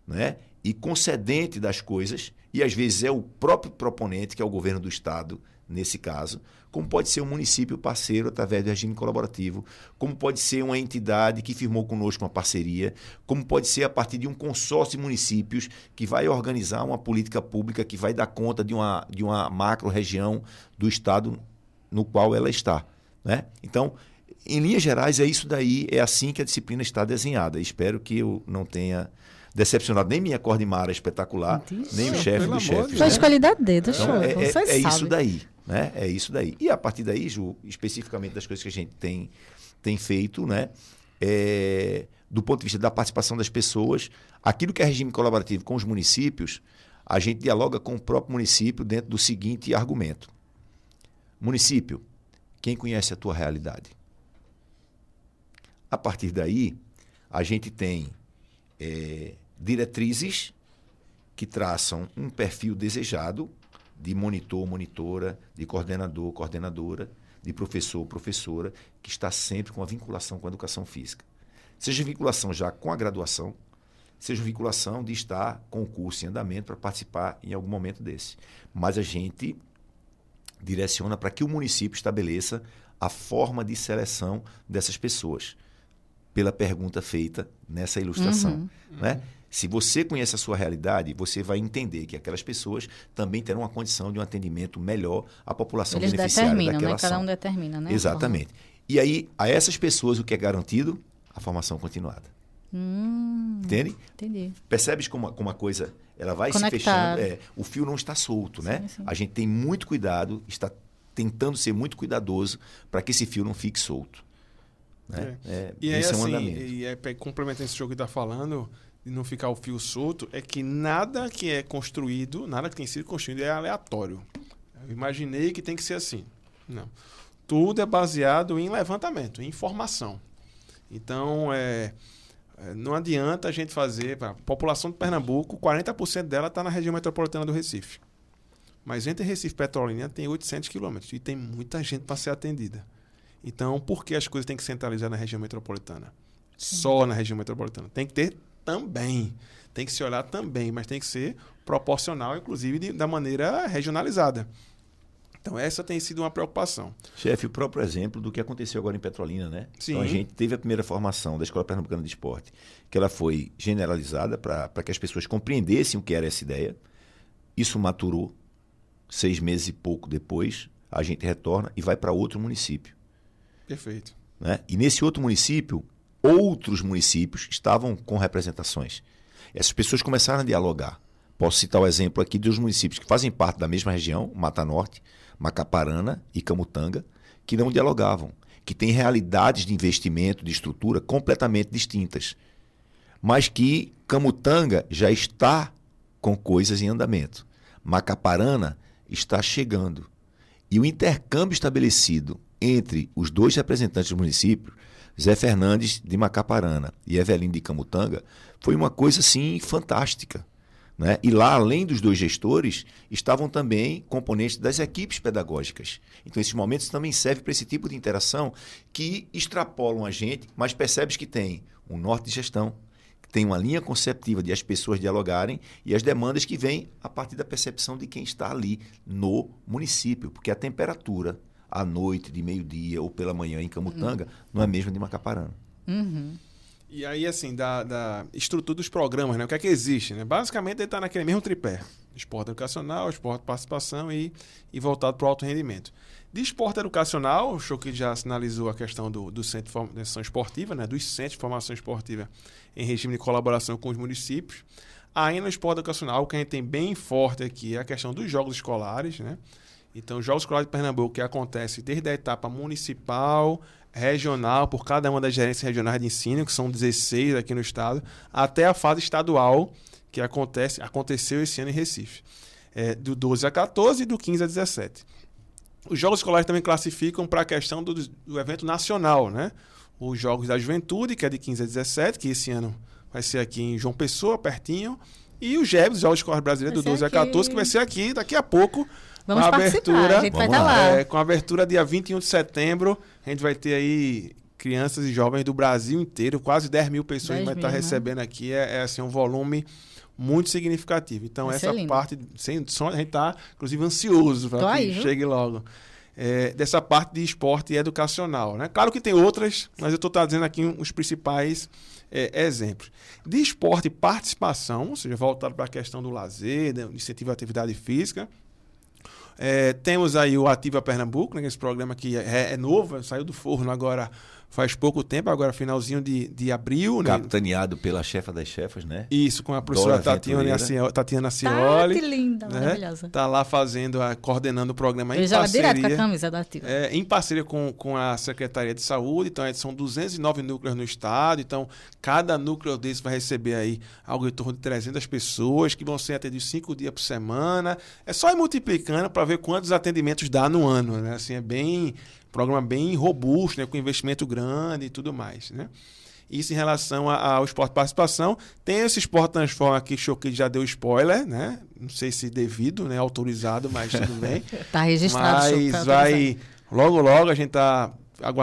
né, e concedente das coisas, e às vezes é o próprio proponente, que é o governo do Estado, nesse caso, como pode ser um município parceiro através do regime colaborativo, como pode ser uma entidade que firmou conosco uma parceria, como pode ser a partir de um consórcio de municípios que vai organizar uma política pública que vai dar conta de uma macro-região do Estado no qual ela está. Né? Então, em linhas gerais, é isso daí, é assim que a disciplina está desenhada. Espero que eu não tenha decepcionado nem minha Cordimara espetacular, nem o chefe do chefe. Foi escolhida a dedo, então, show. Vocês sabem. Isso daí. Né? É isso daí. E a partir daí, Ju, especificamente das coisas que a gente tem feito, né? Do ponto de vista da participação das pessoas, aquilo que é regime colaborativo com os municípios, a gente dialoga com o próprio município dentro do seguinte argumento. Município, quem conhece a tua realidade? A partir daí, a gente tem diretrizes que traçam um perfil desejado de monitor, monitora, de coordenador, coordenadora, de professor, professora, que está sempre com a vinculação com a educação física. Seja vinculação já com a graduação, seja vinculação de estar com o curso em andamento para participar em algum momento desse. Mas a gente direciona para que o município estabeleça a forma de seleção dessas pessoas, pela pergunta feita nessa ilustração. Né? Se você conhece a sua realidade, você vai entender que aquelas pessoas também terão uma condição de um atendimento melhor à população beneficiária daquela ação. Cada um determina, né? Exatamente. E aí, a essas pessoas, o que é garantido? A formação continuada. Entende? Entendi. Percebes como uma coisa ela vai Conectado. se fechando? O fio não está solto, né? Sim. A gente tem muito cuidado, está tentando ser muito cuidadoso para que esse fio não fique solto. Né? E aí, esse assim, é um andamento. complementando esse jogo que está falando, de não ficar o fio solto, é que nada que é construído, nada que tem sido construído é aleatório. Eu imaginei que tem que ser assim. Não. Tudo é baseado em levantamento, em informação. Então, não adianta a gente fazer... A população de Pernambuco, 40% dela está na região metropolitana do Recife. Mas entre Recife e Petrolina tem 800 quilômetros e tem muita gente para ser atendida. Então, por que as coisas têm que centralizar na região metropolitana? Só na região metropolitana. Tem que ter também. Tem que se olhar também, mas tem que ser proporcional, inclusive, da maneira regionalizada. Então, essa tem sido uma preocupação. Chefe, o próprio exemplo do que aconteceu agora em Petrolina, né? Sim. Então, a gente teve a primeira formação da Escola Pernambucana de Esporte, que ela foi generalizada para que as pessoas compreendessem o que era essa ideia. Isso maturou. 6 meses e pouco depois, a gente retorna e vai para outro município. Perfeito. Né? E nesse outro município, outros municípios estavam com representações. Essas pessoas começaram a dialogar. Posso citar o exemplo aqui dos municípios que fazem parte da mesma região, Mata Norte, Macaparana e Camutanga, que não dialogavam, que têm realidades de investimento, de estrutura completamente distintas, mas que Camutanga já está com coisas em andamento. Macaparana está chegando. E o intercâmbio estabelecido entre os dois representantes do município, Zé Fernandes de Macaparana e Evelino de Camutanga, foi uma coisa assim fantástica. Né? E lá, além dos dois gestores, estavam também componentes das equipes pedagógicas. Então, esses momentos também servem para esse tipo de interação que extrapolam a gente, mas percebes que tem um norte de gestão, que tem uma linha conceptiva de as pessoas dialogarem e as demandas que vêm a partir da percepção de quem está ali no município, porque a temperatura à noite, de meio-dia ou pela manhã em Camutanga não é a mesma de Macaparana. E aí, assim, da estrutura dos programas, né? O que é que existe? Né? Basicamente, ele está naquele mesmo tripé. Esporte educacional, esporte de participação e voltado para o alto rendimento. De esporte educacional, o Choque já sinalizou a questão do Centro de Formação Esportiva, né? Dos Centros de Formação Esportiva em regime de colaboração com os municípios. Aí, no esporte educacional, o que a gente tem bem forte aqui é a questão dos jogos escolares, né? Então, os Jogos Escolares de Pernambuco, que acontece desde a etapa municipal, regional, por cada uma das gerências regionais de ensino, que são 16 aqui no estado, até a fase estadual, que aconteceu esse ano em Recife. Do 12 a 14 e do 15 a 17. Os Jogos Escolares também classificam para a questão do evento nacional, né? Os Jogos da Juventude, que é de 15 a 17, que esse ano vai ser aqui em João Pessoa, pertinho, e os JEBs, os Jogos Escolares Brasileiros, do 12 a 14, que vai ser aqui daqui a pouco. Vamos participar, a gente vai estar lá. Com a abertura dia 21 de setembro, a gente vai ter aí crianças e jovens do Brasil inteiro, quase 10 mil pessoas que vai estar recebendo aqui. Assim, um volume muito significativo. Então, essa parte, sem som, a gente está, inclusive, ansioso para que chegue logo. Dessa parte de esporte educacional. Né? Claro que tem outras, mas eu estou trazendo aqui os principais exemplos. De esporte e participação, ou seja, voltado para a questão do lazer, do incentivo à atividade física. Temos aí o Ativa Pernambuco, né, esse programa que é novo, saiu do forno agora faz pouco tempo, agora finalzinho de abril. Capitaneado, né? Pela chefa das chefas, né? Isso, com a professora Tatiana Cioli. Que linda, né? maravilhosa. Está lá coordenando o programa em parceria. Direto com a camisa da Ativa. Em parceria com a Secretaria de Saúde. Então, são 209 núcleos no estado. Então, cada núcleo desse vai receber aí algo em torno de 300 pessoas que vão ser atendidos 5 dias por semana. É só ir multiplicando para ver quantos atendimentos dá no ano, né? Assim, programa bem robusto, né? Com investimento grande e tudo mais, né? Isso em relação ao esporte participação. Tem esse Esporte Transforma que Choquei já deu spoiler, né? Não sei se devido, né? Autorizado, mas tudo bem. Tá registrado. Mas vai... Logo a gente tá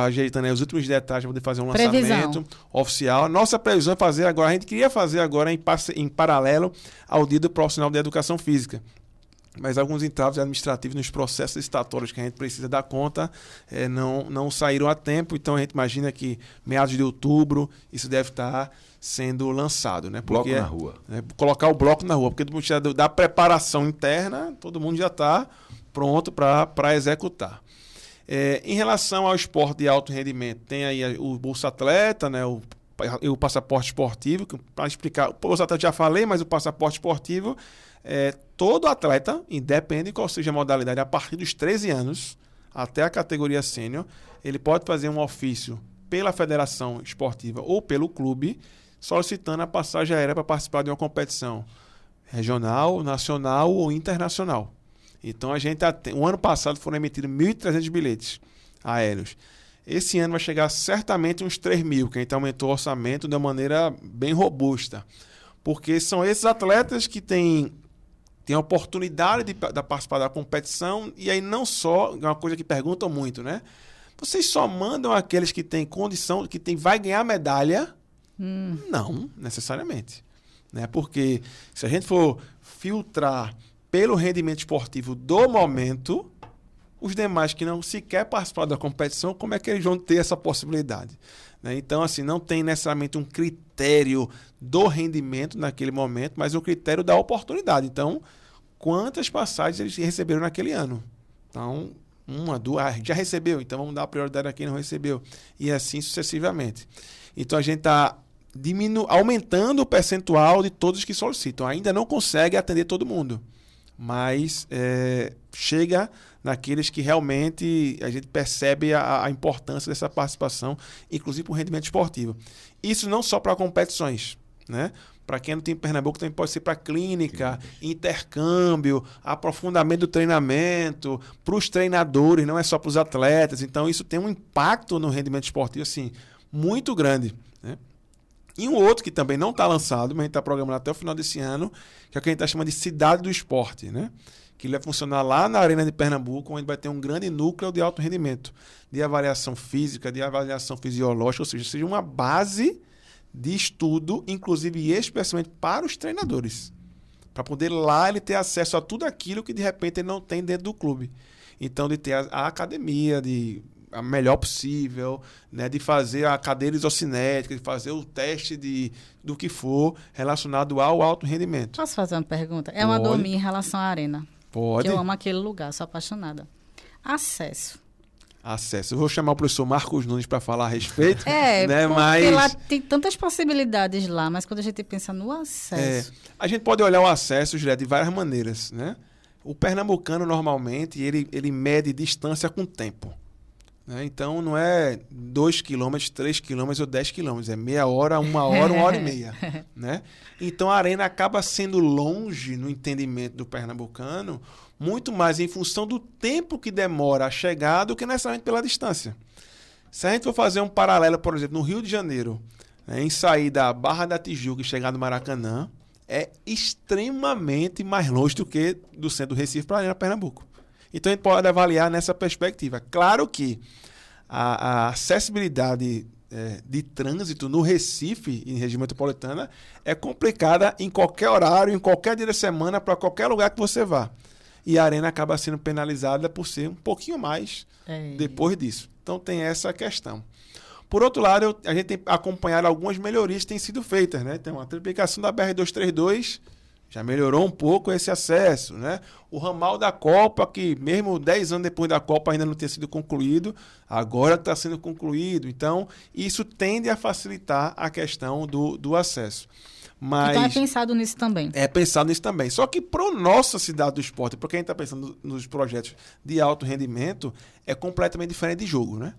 ajeitando os últimos detalhes para poder fazer um lançamento oficial. Nossa previsão é fazer agora, a gente queria fazer agora em paralelo ao Dia do Profissional da Educação Física. Mas alguns entraves administrativos nos processos estatórios que a gente precisa dar conta não saíram a tempo. Então, a gente imagina que meados de outubro isso deve estar sendo lançado. Né? Bloco na rua. Colocar o bloco na rua. Porque do ponto de vista da preparação interna, todo mundo já está pronto para executar. Em relação ao esporte de alto rendimento, tem aí o Bolsa Atleta, né? O passaporte esportivo. Para explicar, o Bolsa Atleta já falei, mas o passaporte esportivo... todo atleta, independente de qual seja a modalidade, a partir dos 13 anos até a categoria sênior, ele pode fazer um ofício pela federação esportiva ou pelo clube, solicitando a passagem aérea para participar de uma competição regional, nacional ou internacional. Então, o ano passado foram emitidos 1.300 bilhetes aéreos. Esse ano vai chegar certamente uns 3.000, que a gente aumentou o orçamento de uma maneira bem robusta. Porque são esses atletas que têm a oportunidade de participar da competição, e aí não só, é uma coisa que perguntam muito, né? Vocês só mandam aqueles que têm condição, vai ganhar medalha? Não, necessariamente. Né? Porque se a gente for filtrar pelo rendimento esportivo do momento, os demais que não sequer participar da competição, como é que eles vão ter essa possibilidade? Né? Então, assim, não tem necessariamente um critério do rendimento naquele momento, mas um critério da oportunidade. Então, quantas passagens eles receberam naquele ano? Então, 1, 2, já recebeu, então vamos dar prioridade a quem não recebeu. E assim sucessivamente. Então, a gente está aumentando o percentual de todos que solicitam. Ainda não consegue atender todo mundo, mas chega naqueles que realmente a gente percebe a importância dessa participação, inclusive para o rendimento esportivo. Isso não só para competições, né? Para quem não tem Pernambuco, também pode ser para clínica, intercâmbio, aprofundamento do treinamento, para os treinadores, não é só para os atletas. Então, isso tem um impacto no rendimento esportivo assim, muito grande, né? E um outro que também não está lançado, mas a gente está programando até o final desse ano, que é o que a gente está chamando de Cidade do Esporte, né? Que ele vai funcionar lá na Arena de Pernambuco, onde vai ter um grande núcleo de alto rendimento, de avaliação física, de avaliação fisiológica, ou seja uma base de estudo, inclusive e especialmente para os treinadores, para poder lá ele ter acesso a tudo aquilo que de repente ele não tem dentro do clube. Então, de ter a academia, a melhor possível, né, de fazer a cadeira isocinética, de fazer o teste do que for relacionado ao alto rendimento. Posso fazer uma pergunta? É uma dor minha em relação à arena. Pode. Que eu amo aquele lugar, sou apaixonada. Acesso. Eu vou chamar o professor Marcos Nunes para falar a respeito. Né? Porque mas lá tem tantas possibilidades lá, mas quando a gente pensa no acesso... a gente pode olhar o acesso, Juliette, de várias maneiras, né? O pernambucano, normalmente, ele mede distância com tempo. Né? Então, não é 2 quilômetros, 3 quilômetros ou 10 quilômetros. É meia hora, 1 hora, 1 hora e meia. Né? Então, a arena acaba sendo longe, no entendimento do pernambucano, muito mais em função do tempo que demora a chegar do que necessariamente pela distância. Se a gente for fazer um paralelo, por exemplo, no Rio de Janeiro, né, em sair da Barra da Tijuca e chegar no Maracanã, é extremamente mais longe do que do centro do Recife para a Arena Pernambuco. Então, a gente pode avaliar nessa perspectiva. Claro que a acessibilidade de trânsito no Recife, em região metropolitana, é complicada em qualquer horário, em qualquer dia da semana, para qualquer lugar que você vá. E a arena acaba sendo penalizada por ser um pouquinho mais depois disso. Então, tem essa questão. Por outro lado, a gente tem acompanhado algumas melhorias que têm sido feitas, né? Tem uma triplicação da BR-232 Já melhorou um pouco esse acesso, né? O ramal da Copa, que mesmo 10 anos depois da Copa ainda não tinha sido concluído, agora está sendo concluído. Então, isso tende a facilitar a questão do acesso. Mas então é pensado nisso também. É pensado nisso também. Só que para a nossa cidade do esporte, para quem está pensando nos projetos de alto rendimento, é completamente diferente de jogo, né?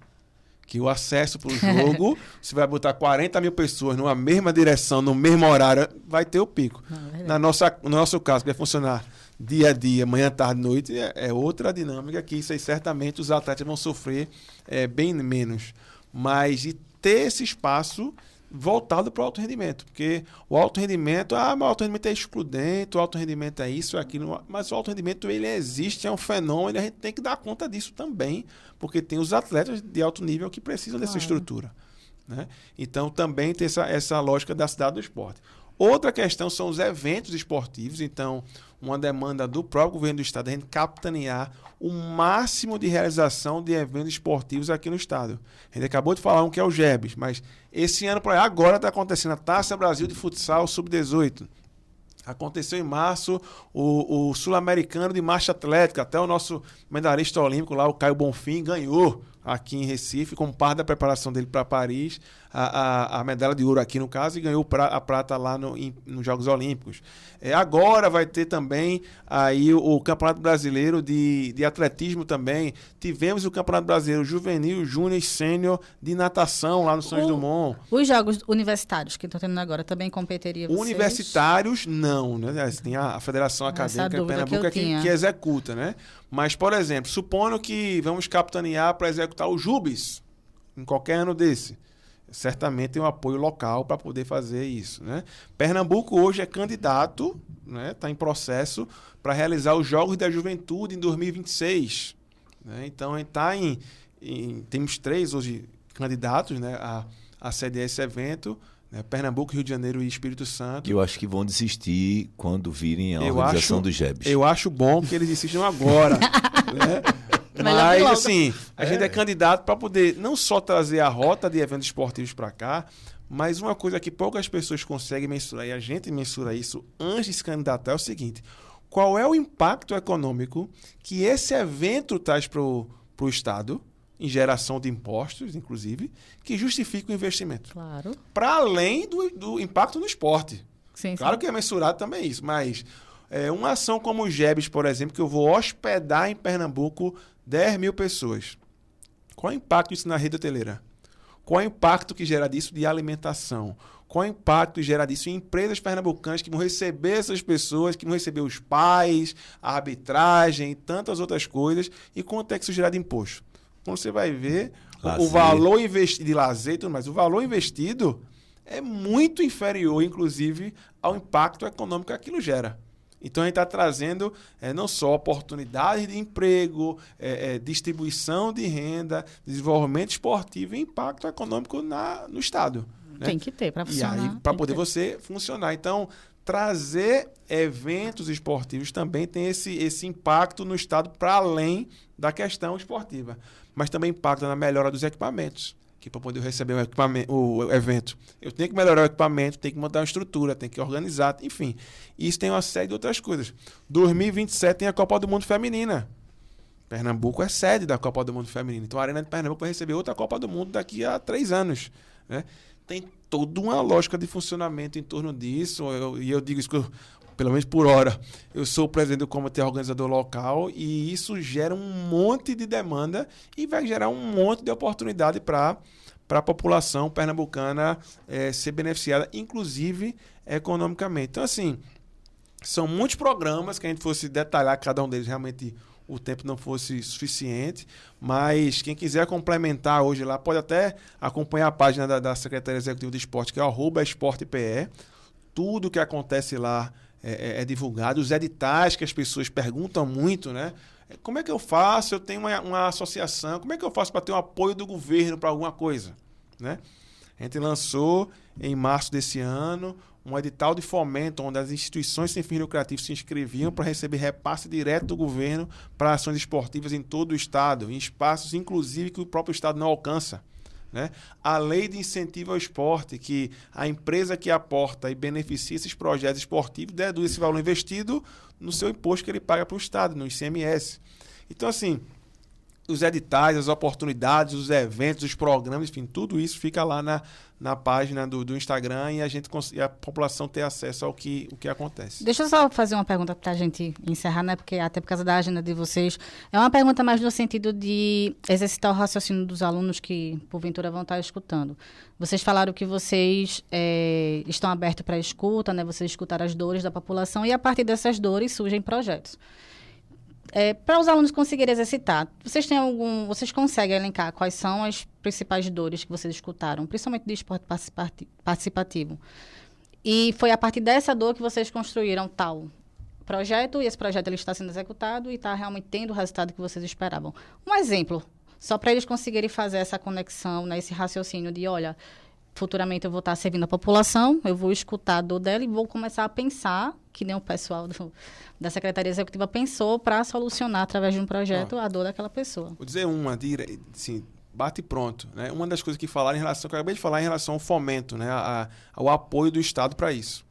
Que o acesso para o jogo, você vai botar 40 mil pessoas numa mesma direção, no mesmo horário, vai ter o pico. No nosso caso, que vai funcionar dia a dia, manhã, tarde, noite, é outra dinâmica que isso aí certamente os atletas vão sofrer bem menos. Mas de ter esse espaço voltado para o alto rendimento, porque o alto rendimento, mas o alto rendimento é excludente, o alto rendimento é isso, é aquilo, mas o alto rendimento ele existe, é um fenômeno, a gente tem que dar conta disso também, porque tem os atletas de alto nível que precisam dessa estrutura, né? Então também tem essa lógica da cidade do esporte. Outra questão são os eventos esportivos. Então, uma demanda do próprio governo do estado é a gente capitanear o máximo de realização de eventos esportivos aqui no estado. A gente acabou de falar um que é o GEBS, mas esse ano, agora está acontecendo a Taça Brasil de Futsal Sub-18. Aconteceu em março o Sul-Americano de Marcha Atlética. Até o nosso medalhista olímpico lá, o Caio Bonfim, ganhou aqui em Recife, como parte da preparação dele para Paris, a medalha de ouro aqui no caso, e ganhou a prata lá nos Jogos Olímpicos. Agora vai ter também aí o Campeonato Brasileiro de Atletismo também. Tivemos o Campeonato Brasileiro Juvenil, Júnior e Sênior de natação lá no São Dumont. Os Jogos Universitários que estão tendo agora também competeria vocês? Universitários, não, né? Tem a Federação Acadêmica de Pernambuco que executa, né? Mas, por exemplo, supondo que vamos capitanear para executar o JUBES em qualquer ano desse. Certamente tem um apoio local para poder fazer isso, né? Pernambuco hoje é candidato, né? Está em processo para realizar os Jogos da Juventude em 2026. Né? Então, a gente está temos 3 hoje candidatos, né, a sediar esse evento, né? Pernambuco, Rio de Janeiro e Espírito Santo. Eu acho que vão desistir quando virem a organização do GEBS. Eu acho bom que eles desistam agora. Né? Mas, assim, a gente é candidato para poder não só trazer a rota de eventos esportivos para cá, mas uma coisa que poucas pessoas conseguem mensurar, e a gente mensura isso antes de se candidatar, é o seguinte: qual é o impacto econômico que esse evento traz para o Estado, em geração de impostos, inclusive, que justifica o investimento? Claro. Para além do impacto no esporte. Sim, claro sim. que é mensurado também isso, mas uma ação como o GEBS, por exemplo, que eu vou hospedar em Pernambuco 10 mil pessoas. Qual é o impacto disso na rede hoteleira? Qual é o impacto que gera disso de alimentação? Qual é o impacto que gera disso em empresas pernambucanas que vão receber essas pessoas, que vão receber os pais, a arbitragem e tantas outras coisas? E quanto é que isso gera de imposto? Quando você vai ver o valor investido de lazer e tudo mais, o valor investido é muito inferior, inclusive, ao impacto econômico que aquilo gera. Então, a gente está trazendo não só oportunidades de emprego, distribuição de renda, desenvolvimento esportivo e impacto econômico no Estado. Né? Tem que ter para funcionar. E aí, para poder você funcionar. Então, trazer eventos esportivos também tem esse impacto no Estado para além da questão esportiva. Mas também impacta na melhora dos equipamentos. Que para poder receber o evento, eu tenho que melhorar o equipamento, tenho que montar uma estrutura, tenho que organizar, enfim. Isso tem uma série de outras coisas. 2027 tem a Copa do Mundo Feminina. Pernambuco é sede da Copa do Mundo Feminina. Então a Arena de Pernambuco vai receber outra Copa do Mundo daqui a 3 anos. Né? Tem toda uma lógica de funcionamento em torno disso. E eu digo isso pelo menos por hora. Eu sou o presidente do comitê organizador local e isso gera um monte de demanda e vai gerar um monte de oportunidade para a população pernambucana ser beneficiada, inclusive economicamente. Então, assim, são muitos programas que a gente fosse detalhar cada um deles, realmente o tempo não fosse suficiente, mas quem quiser complementar hoje lá, pode até acompanhar a página da Secretaria Executiva de Esporte, que é @esportepe. Tudo que acontece lá é divulgado, os editais que as pessoas perguntam muito, né? Como é que eu faço? Eu tenho uma associação, como é que eu faço para ter o apoio do governo para alguma coisa? Né? A gente lançou em março desse ano um edital de fomento, onde as instituições sem fins lucrativos se inscreviam para receber repasse direto do governo para ações esportivas em todo o estado, em espaços, inclusive, que o próprio estado não alcança. né? A lei de incentivo ao esporte, que a empresa que aporta e beneficia esses projetos esportivos deduz esse valor investido no seu imposto que ele paga para o Estado, no ICMS. Então, assim, os editais, as oportunidades, os eventos, os programas, enfim, tudo isso fica lá na página do Instagram e a população ter acesso ao que acontece. Deixa eu só fazer uma pergunta para a gente encerrar, né? Porque até por causa da agenda de vocês. É uma pergunta mais no sentido de exercitar o raciocínio dos alunos que, porventura, vão estar escutando. Vocês falaram que vocês estão abertos para a escuta, né? Vocês escutaram as dores da população e, a partir dessas dores, surgem projetos. Para os alunos conseguirem exercitar, vocês conseguem elencar quais são as principais dores que vocês escutaram, principalmente de esporte participativo? E foi a partir dessa dor que vocês construíram tal projeto, e esse projeto ele está sendo executado e está realmente tendo o resultado que vocês esperavam. Um exemplo, só para eles conseguirem fazer essa conexão, né, esse raciocínio de, olha, futuramente eu vou estar servindo a população, eu vou escutar a dor dela e vou começar a pensar, que nem o pessoal da Secretaria Executiva pensou, para solucionar, através de um projeto, a dor daquela pessoa. Vou dizer assim, bate pronto, né? Uma das coisas que falaram que eu acabei de falar em relação ao fomento, né? Ao apoio do Estado para isso.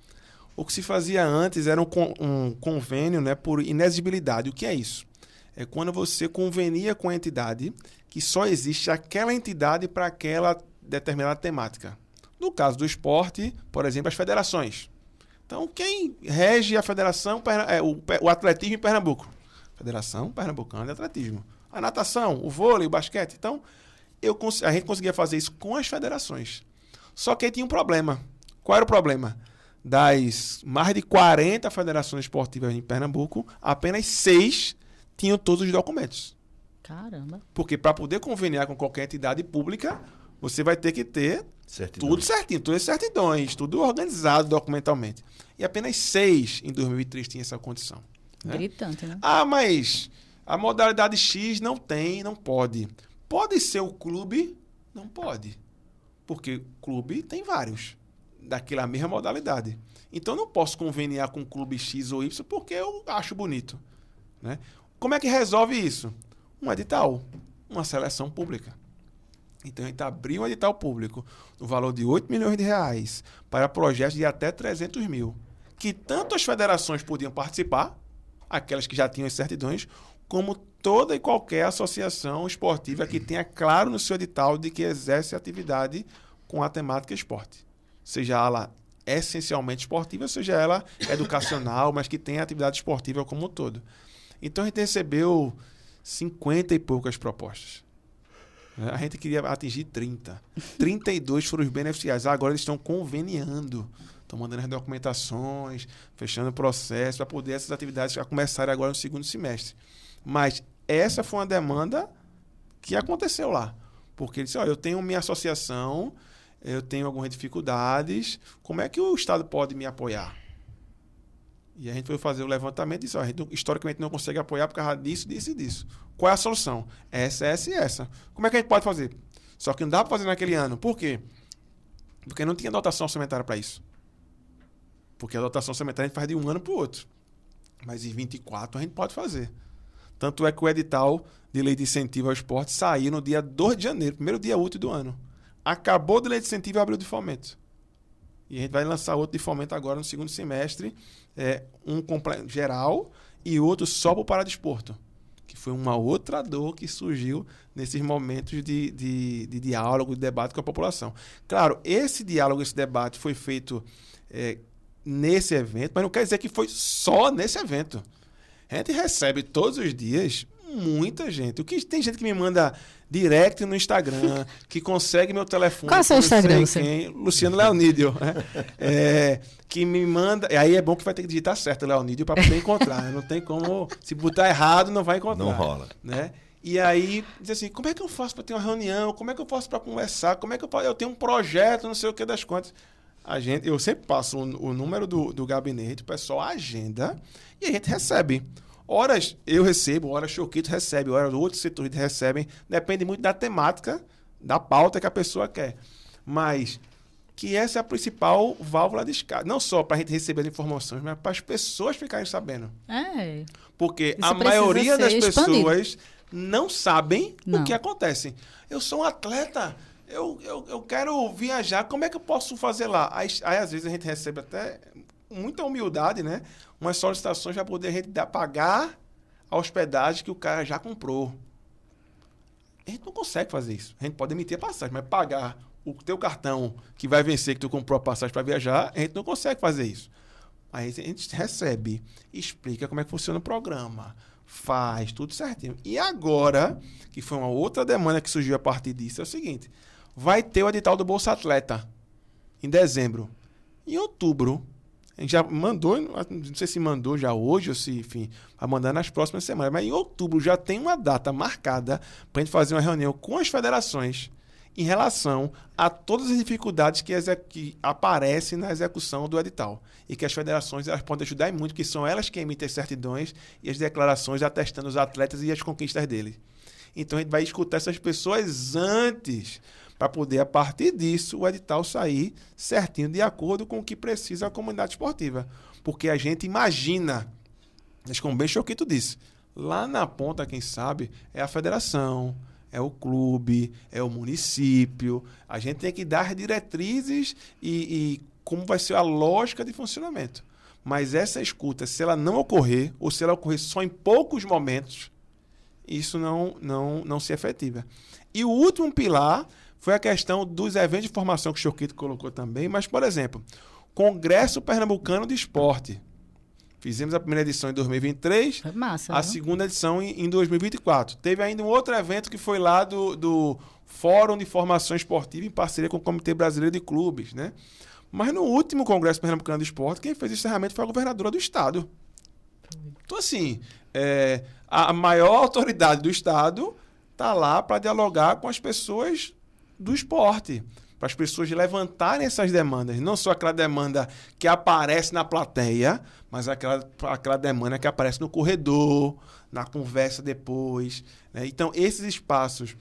O que se fazia antes era um convênio, né, por inexigibilidade. O que é isso? É quando você convenia com a entidade que só existe aquela entidade para aquela determinada temática. No caso do esporte, por exemplo, as federações. Então, quem rege a federação é o atletismo em Pernambuco. Federação Pernambucana de Atletismo. A natação, o vôlei, o basquete. Então, a gente conseguia fazer isso com as federações. Só que aí tinha um problema. Qual era o problema? Das mais de 40 federações esportivas em Pernambuco, apenas 6 tinham todos os documentos. Caramba. Porque para poder conveniar com qualquer entidade pública, você vai ter que ter tudo certinho, todas as certidões, tudo organizado documentalmente. E apenas 6 em 2003 tinham essa condição. Né? Gritante, né? Ah, mas a modalidade X não pode. Pode ser o clube? Não pode. Porque clube tem vários, daquela mesma modalidade. Então, eu não posso conveniar com o clube X ou Y porque eu acho bonito. Né? Como é que resolve isso? Um edital, uma seleção pública. Então, a gente abriu um edital público no valor de R$8 milhões para projetos de até 300 mil, que tanto as federações podiam participar, aquelas que já tinham as certidões, como toda e qualquer associação esportiva que tenha claro no seu edital de que exerce atividade com a temática esporte. Seja ela essencialmente esportiva, seja ela educacional, mas que tenha atividade esportiva como um todo. Então, a gente recebeu 50 e poucas propostas. A gente queria atingir 30. 32 foram os beneficiários. Agora eles estão conveniando. Estão mandando as documentações, fechando o processo, para poder essas atividades já começarem agora no segundo semestre. Mas essa foi uma demanda que aconteceu lá. Porque eles disseram, eu tenho minha associação, eu tenho algumas dificuldades, como é que o Estado pode me apoiar? E a gente foi fazer o levantamento e disse, a gente historicamente não consegue apoiar por causa disso, disso e disso. Qual é a solução? Essa e essa. Como é que a gente pode fazer? Só que não dá para fazer naquele ano. Por quê? Porque não tinha dotação orçamentária para isso. Porque a dotação orçamentária a gente faz de um ano para o outro. Mas em 24 a gente pode fazer. Tanto é que o edital de lei de incentivo ao esporte saiu no dia 2 de janeiro, primeiro dia útil do ano. Acabou de lei de incentivo e abriu de fomento. E a gente vai lançar outro de fomento agora no segundo semestre, um geral e outro só para o paradesporto, que foi uma outra dor que surgiu nesses momentos de diálogo, de debate com a população. Claro, esse diálogo, esse debate foi feito nesse evento, mas não quer dizer que foi só nesse evento. A gente recebe todos os dias muita gente. Tem gente que me manda direct no Instagram, que consegue meu telefone. Qual é o seu Instagram, Luciano Leonídio. Né? Que me manda... Aí é bom que vai ter que digitar certo, Leonídio, para poder encontrar. Não tem como... Se botar errado, não vai encontrar. Não rola. Né? E aí, diz assim, como é que eu faço para ter uma reunião? Como é que eu faço para conversar? Como é que eu tenho um projeto, não sei o que das contas. Eu sempre passo o número do gabinete, o pessoal agenda e a gente recebe. Horas eu recebo, horas Choquito recebe, horas outros setores recebem. Depende muito da temática, da pauta que a pessoa quer. Mas que essa é a principal válvula de escape. Não só para a gente receber as informações, mas para as pessoas ficarem sabendo. Porque a maioria das pessoas não sabem o que acontece. Eu sou um atleta, eu quero viajar, como é que eu posso fazer lá? Aí, às vezes, a gente recebe até muita humildade, né? Umas solicitações para poder a gente pagar a hospedagem que o cara já comprou. A gente não consegue fazer isso. A gente pode emitir a passagem, mas pagar o teu cartão que vai vencer, que tu comprou a passagem para viajar, a gente não consegue fazer isso. Aí a gente recebe, explica como é que funciona o programa, faz tudo certinho. E agora, que foi uma outra demanda que surgiu a partir disso, é o seguinte: vai ter o edital do Bolsa Atleta em dezembro. Em outubro, a gente já mandou, não sei se mandou já hoje ou se, enfim, vai mandar nas próximas semanas, mas em outubro já tem uma data marcada para a gente fazer uma reunião com as federações em relação a todas as dificuldades que aparecem na execução do edital. E que as federações elas podem ajudar muito, porque são elas que emitem as certidões e as declarações atestando os atletas e as conquistas deles. Então, a gente vai escutar essas pessoas antes, para poder, a partir disso, o edital sair certinho, de acordo com o que precisa a comunidade esportiva. Porque a gente imagina, mas como bem Choquito disse, lá na ponta, quem sabe, é a federação, é o clube, é o município. A gente tem que dar diretrizes e como vai ser a lógica de funcionamento. Mas essa escuta, se ela não ocorrer, ou se ela ocorrer só em poucos momentos, isso não se efetiva. E o último pilar foi a questão dos eventos de formação que o Choquito colocou também. Mas, por exemplo, Congresso Pernambucano de Esporte. Fizemos a primeira edição em 2023, Foi massa, a segunda edição em 2024. Teve ainda um outro evento que foi lá do Fórum de Formação Esportiva em parceria com o Comitê Brasileiro de Clubes, né? Mas no último Congresso Pernambucano de Esporte, quem fez o encerramento foi a governadora do estado. Então, assim, a maior autoridade do estado está lá para dialogar com as pessoas do esporte, para as pessoas levantarem essas demandas. Não só aquela demanda que aparece na plateia, mas aquela demanda que aparece no corredor, na conversa depois, né? Então, esses espaços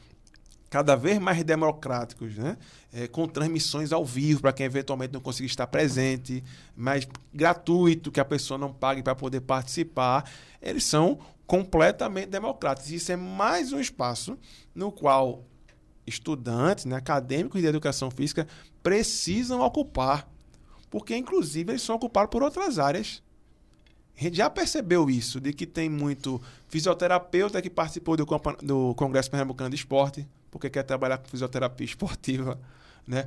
cada vez mais democráticos, né? Com transmissões ao vivo para quem eventualmente não conseguir estar presente, mas gratuito, que a pessoa não pague para poder participar, eles são completamente democráticos. Isso é mais um espaço no qual estudantes, né, acadêmicos de educação física precisam ocupar, porque inclusive eles são ocupados por outras áreas. A gente já percebeu isso, de que tem muito fisioterapeuta que participou do Congresso Pernambucano de Esporte, porque quer trabalhar com fisioterapia esportiva, né?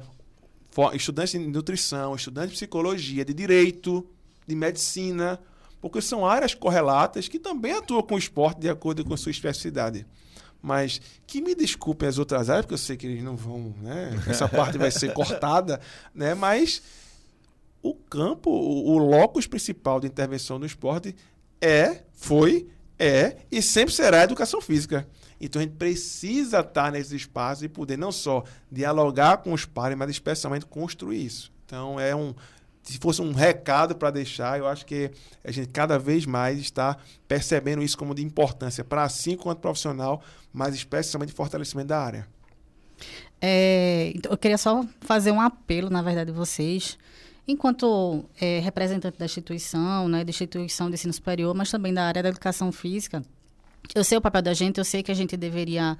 Estudantes de nutrição, estudantes de psicologia, de direito, de medicina, porque são áreas correlatas que também atuam com o esporte de acordo com a sua especificidade. Mas que me desculpem as outras áreas, porque eu sei que eles não vão, né? Essa parte vai ser cortada, né? Mas o campo, o locus principal de intervenção no esporte foi e sempre será a educação física. Então a gente precisa estar nesse espaço e poder não só dialogar com os pares, mas especialmente construir isso. Então se fosse um recado para deixar, eu acho que a gente cada vez mais está percebendo isso como de importância para si quanto profissional, mas especialmente fortalecimento da área. Então, eu queria só fazer um apelo, na verdade, vocês, enquanto representante da instituição, né, da instituição de ensino superior, mas também da área da educação física. Eu sei o papel da gente, eu sei que a gente deveria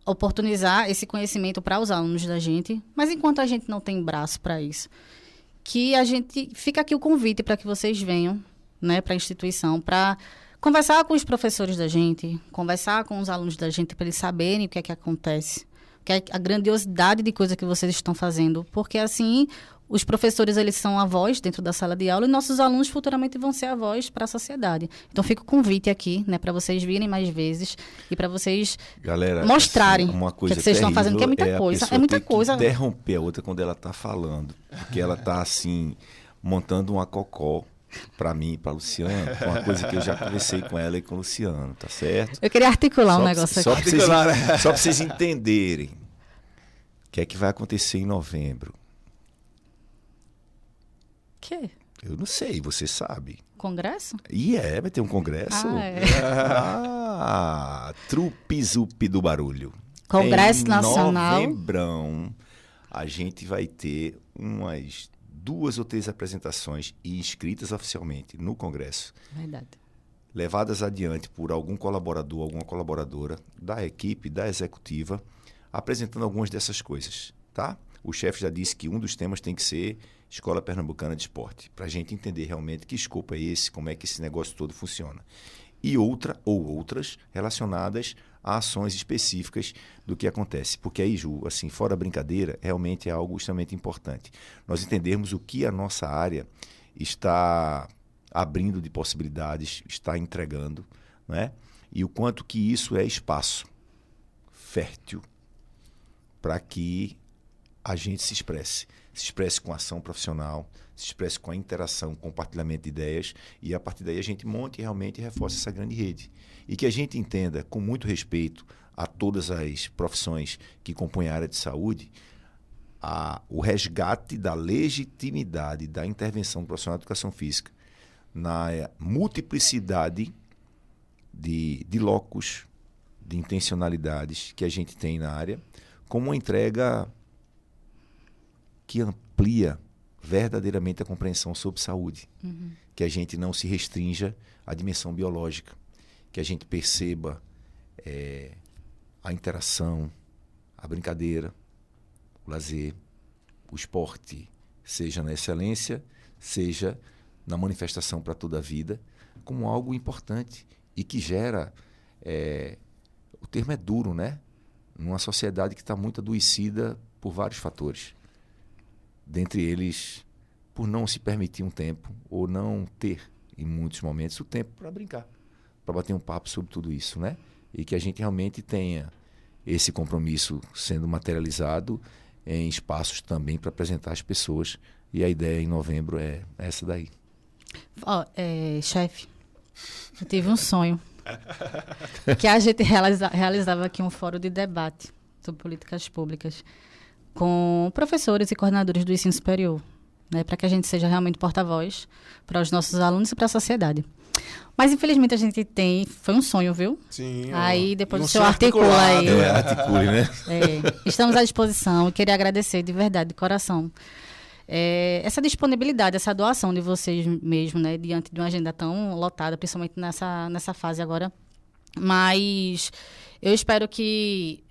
oportunizar esse conhecimento para os alunos da gente, mas enquanto a gente não tem braço para isso, que a gente fica aqui o convite para que vocês venham, né, para a instituição, para conversar com os professores da gente, conversar com os alunos da gente, para eles saberem o que é que acontece, que é a grandiosidade de coisa que vocês estão fazendo, porque assim os professores, eles são a voz dentro da sala de aula e nossos alunos futuramente vão ser a voz para a sociedade. Então, fica o convite aqui, né, para vocês virem mais vezes e para vocês mostrarem assim, uma o que vocês estão fazendo, que é muita coisa. É muita coisa. Interromper a outra quando ela está falando, porque ela está, assim, montando uma cocó para mim e para Luciano, uma coisa que eu já conversei com ela e com o Luciano, tá certo? Eu queria articular um negócio aqui. Só para vocês entenderem o que é que vai acontecer em novembro. Que? Eu não sei, você sabe. Congresso? Vai ter um congresso. Trupizupi do barulho. Congresso Nacional. Em novembrão, a gente vai ter umas 2 ou 3 apresentações e inscritas oficialmente no congresso. Verdade. Levadas adiante por algum colaborador, alguma colaboradora da equipe, da executiva, apresentando algumas dessas coisas, tá? O chefe já disse que um dos temas tem que ser Escola Pernambucana de Esporte, para a gente entender realmente que escopo é esse, como é que esse negócio todo funciona. E outras relacionadas a ações específicas do que acontece. Porque aí, Ju, assim, fora a brincadeira, realmente é algo extremamente importante. Nós entendermos o que a nossa área está abrindo de possibilidades, está entregando, né? E o quanto que isso é espaço fértil para que a gente se expresse com ação profissional, se expresse com a interação, compartilhamento de ideias, e a partir daí a gente monte e realmente reforce essa grande rede. E que a gente entenda, com muito respeito a todas as profissões que compõem a área de saúde, o resgate da legitimidade da intervenção do profissional de educação física na multiplicidade de locos, de intencionalidades que a gente tem na área, como uma entrega que amplia verdadeiramente a compreensão sobre saúde. Que a gente não se restrinja à dimensão biológica, que a gente perceba a interação, a brincadeira, o lazer, o esporte, seja na excelência, seja na manifestação para toda a vida, como algo importante e que gera, o termo é duro, né? Numa sociedade que está muito adoecida por vários fatores. Dentre eles, por não se permitir um tempo, ou não ter, em muitos momentos, o tempo para brincar, para bater um papo sobre tudo isso, né? E que a gente realmente tenha esse compromisso sendo materializado em espaços também para apresentar às pessoas. E a ideia em novembro é essa daí. Chefe, eu tive um sonho que a gente realizava aqui um fórum de debate sobre políticas públicas com professores e coordenadores do ensino superior, né, para que a gente seja realmente porta-voz para os nossos alunos e para a sociedade. Mas, infelizmente, a gente foi um sonho, viu? Sim. Aí, depois o senhor articula aí. Articule, né? Estamos à disposição e queria agradecer de verdade, de coração, essa disponibilidade, essa doação de vocês mesmo, né, diante de uma agenda tão lotada, principalmente nessa fase agora. Mas eu espero que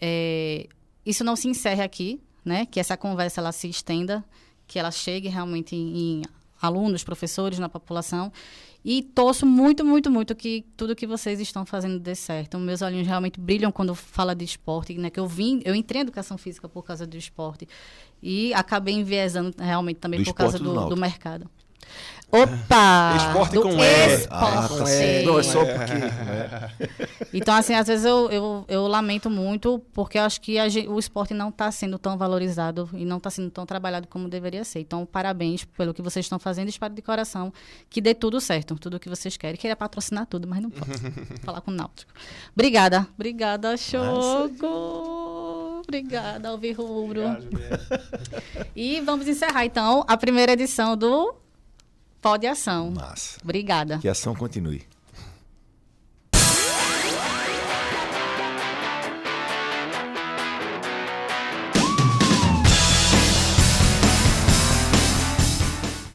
isso não se encerre aqui, né, que essa conversa ela se estenda, que ela chegue realmente em alunos, professores, na população. E torço muito, muito, muito que tudo que vocês estão fazendo dê certo. Meus olhinhos realmente brilham quando fala de esporte, né? Que eu entrei em educação física por causa do esporte. E acabei enviesando realmente também por causa do mercado. Opa! Esporte com esporte. Não, é só porque... Então, assim, às vezes eu lamento muito, porque eu acho que o esporte não está sendo tão valorizado e não está sendo tão trabalhado como deveria ser. Então, parabéns pelo que vocês estão fazendo. Espero de coração que dê tudo certo, tudo o que vocês querem. Queria patrocinar tudo, mas não posso. Falar com o Náutico. Obrigada. Obrigada, Choco. Obrigada, Alvirrubro. E vamos encerrar, então, a primeira edição do Pode Ação. Massa. Obrigada. Que a ação continue.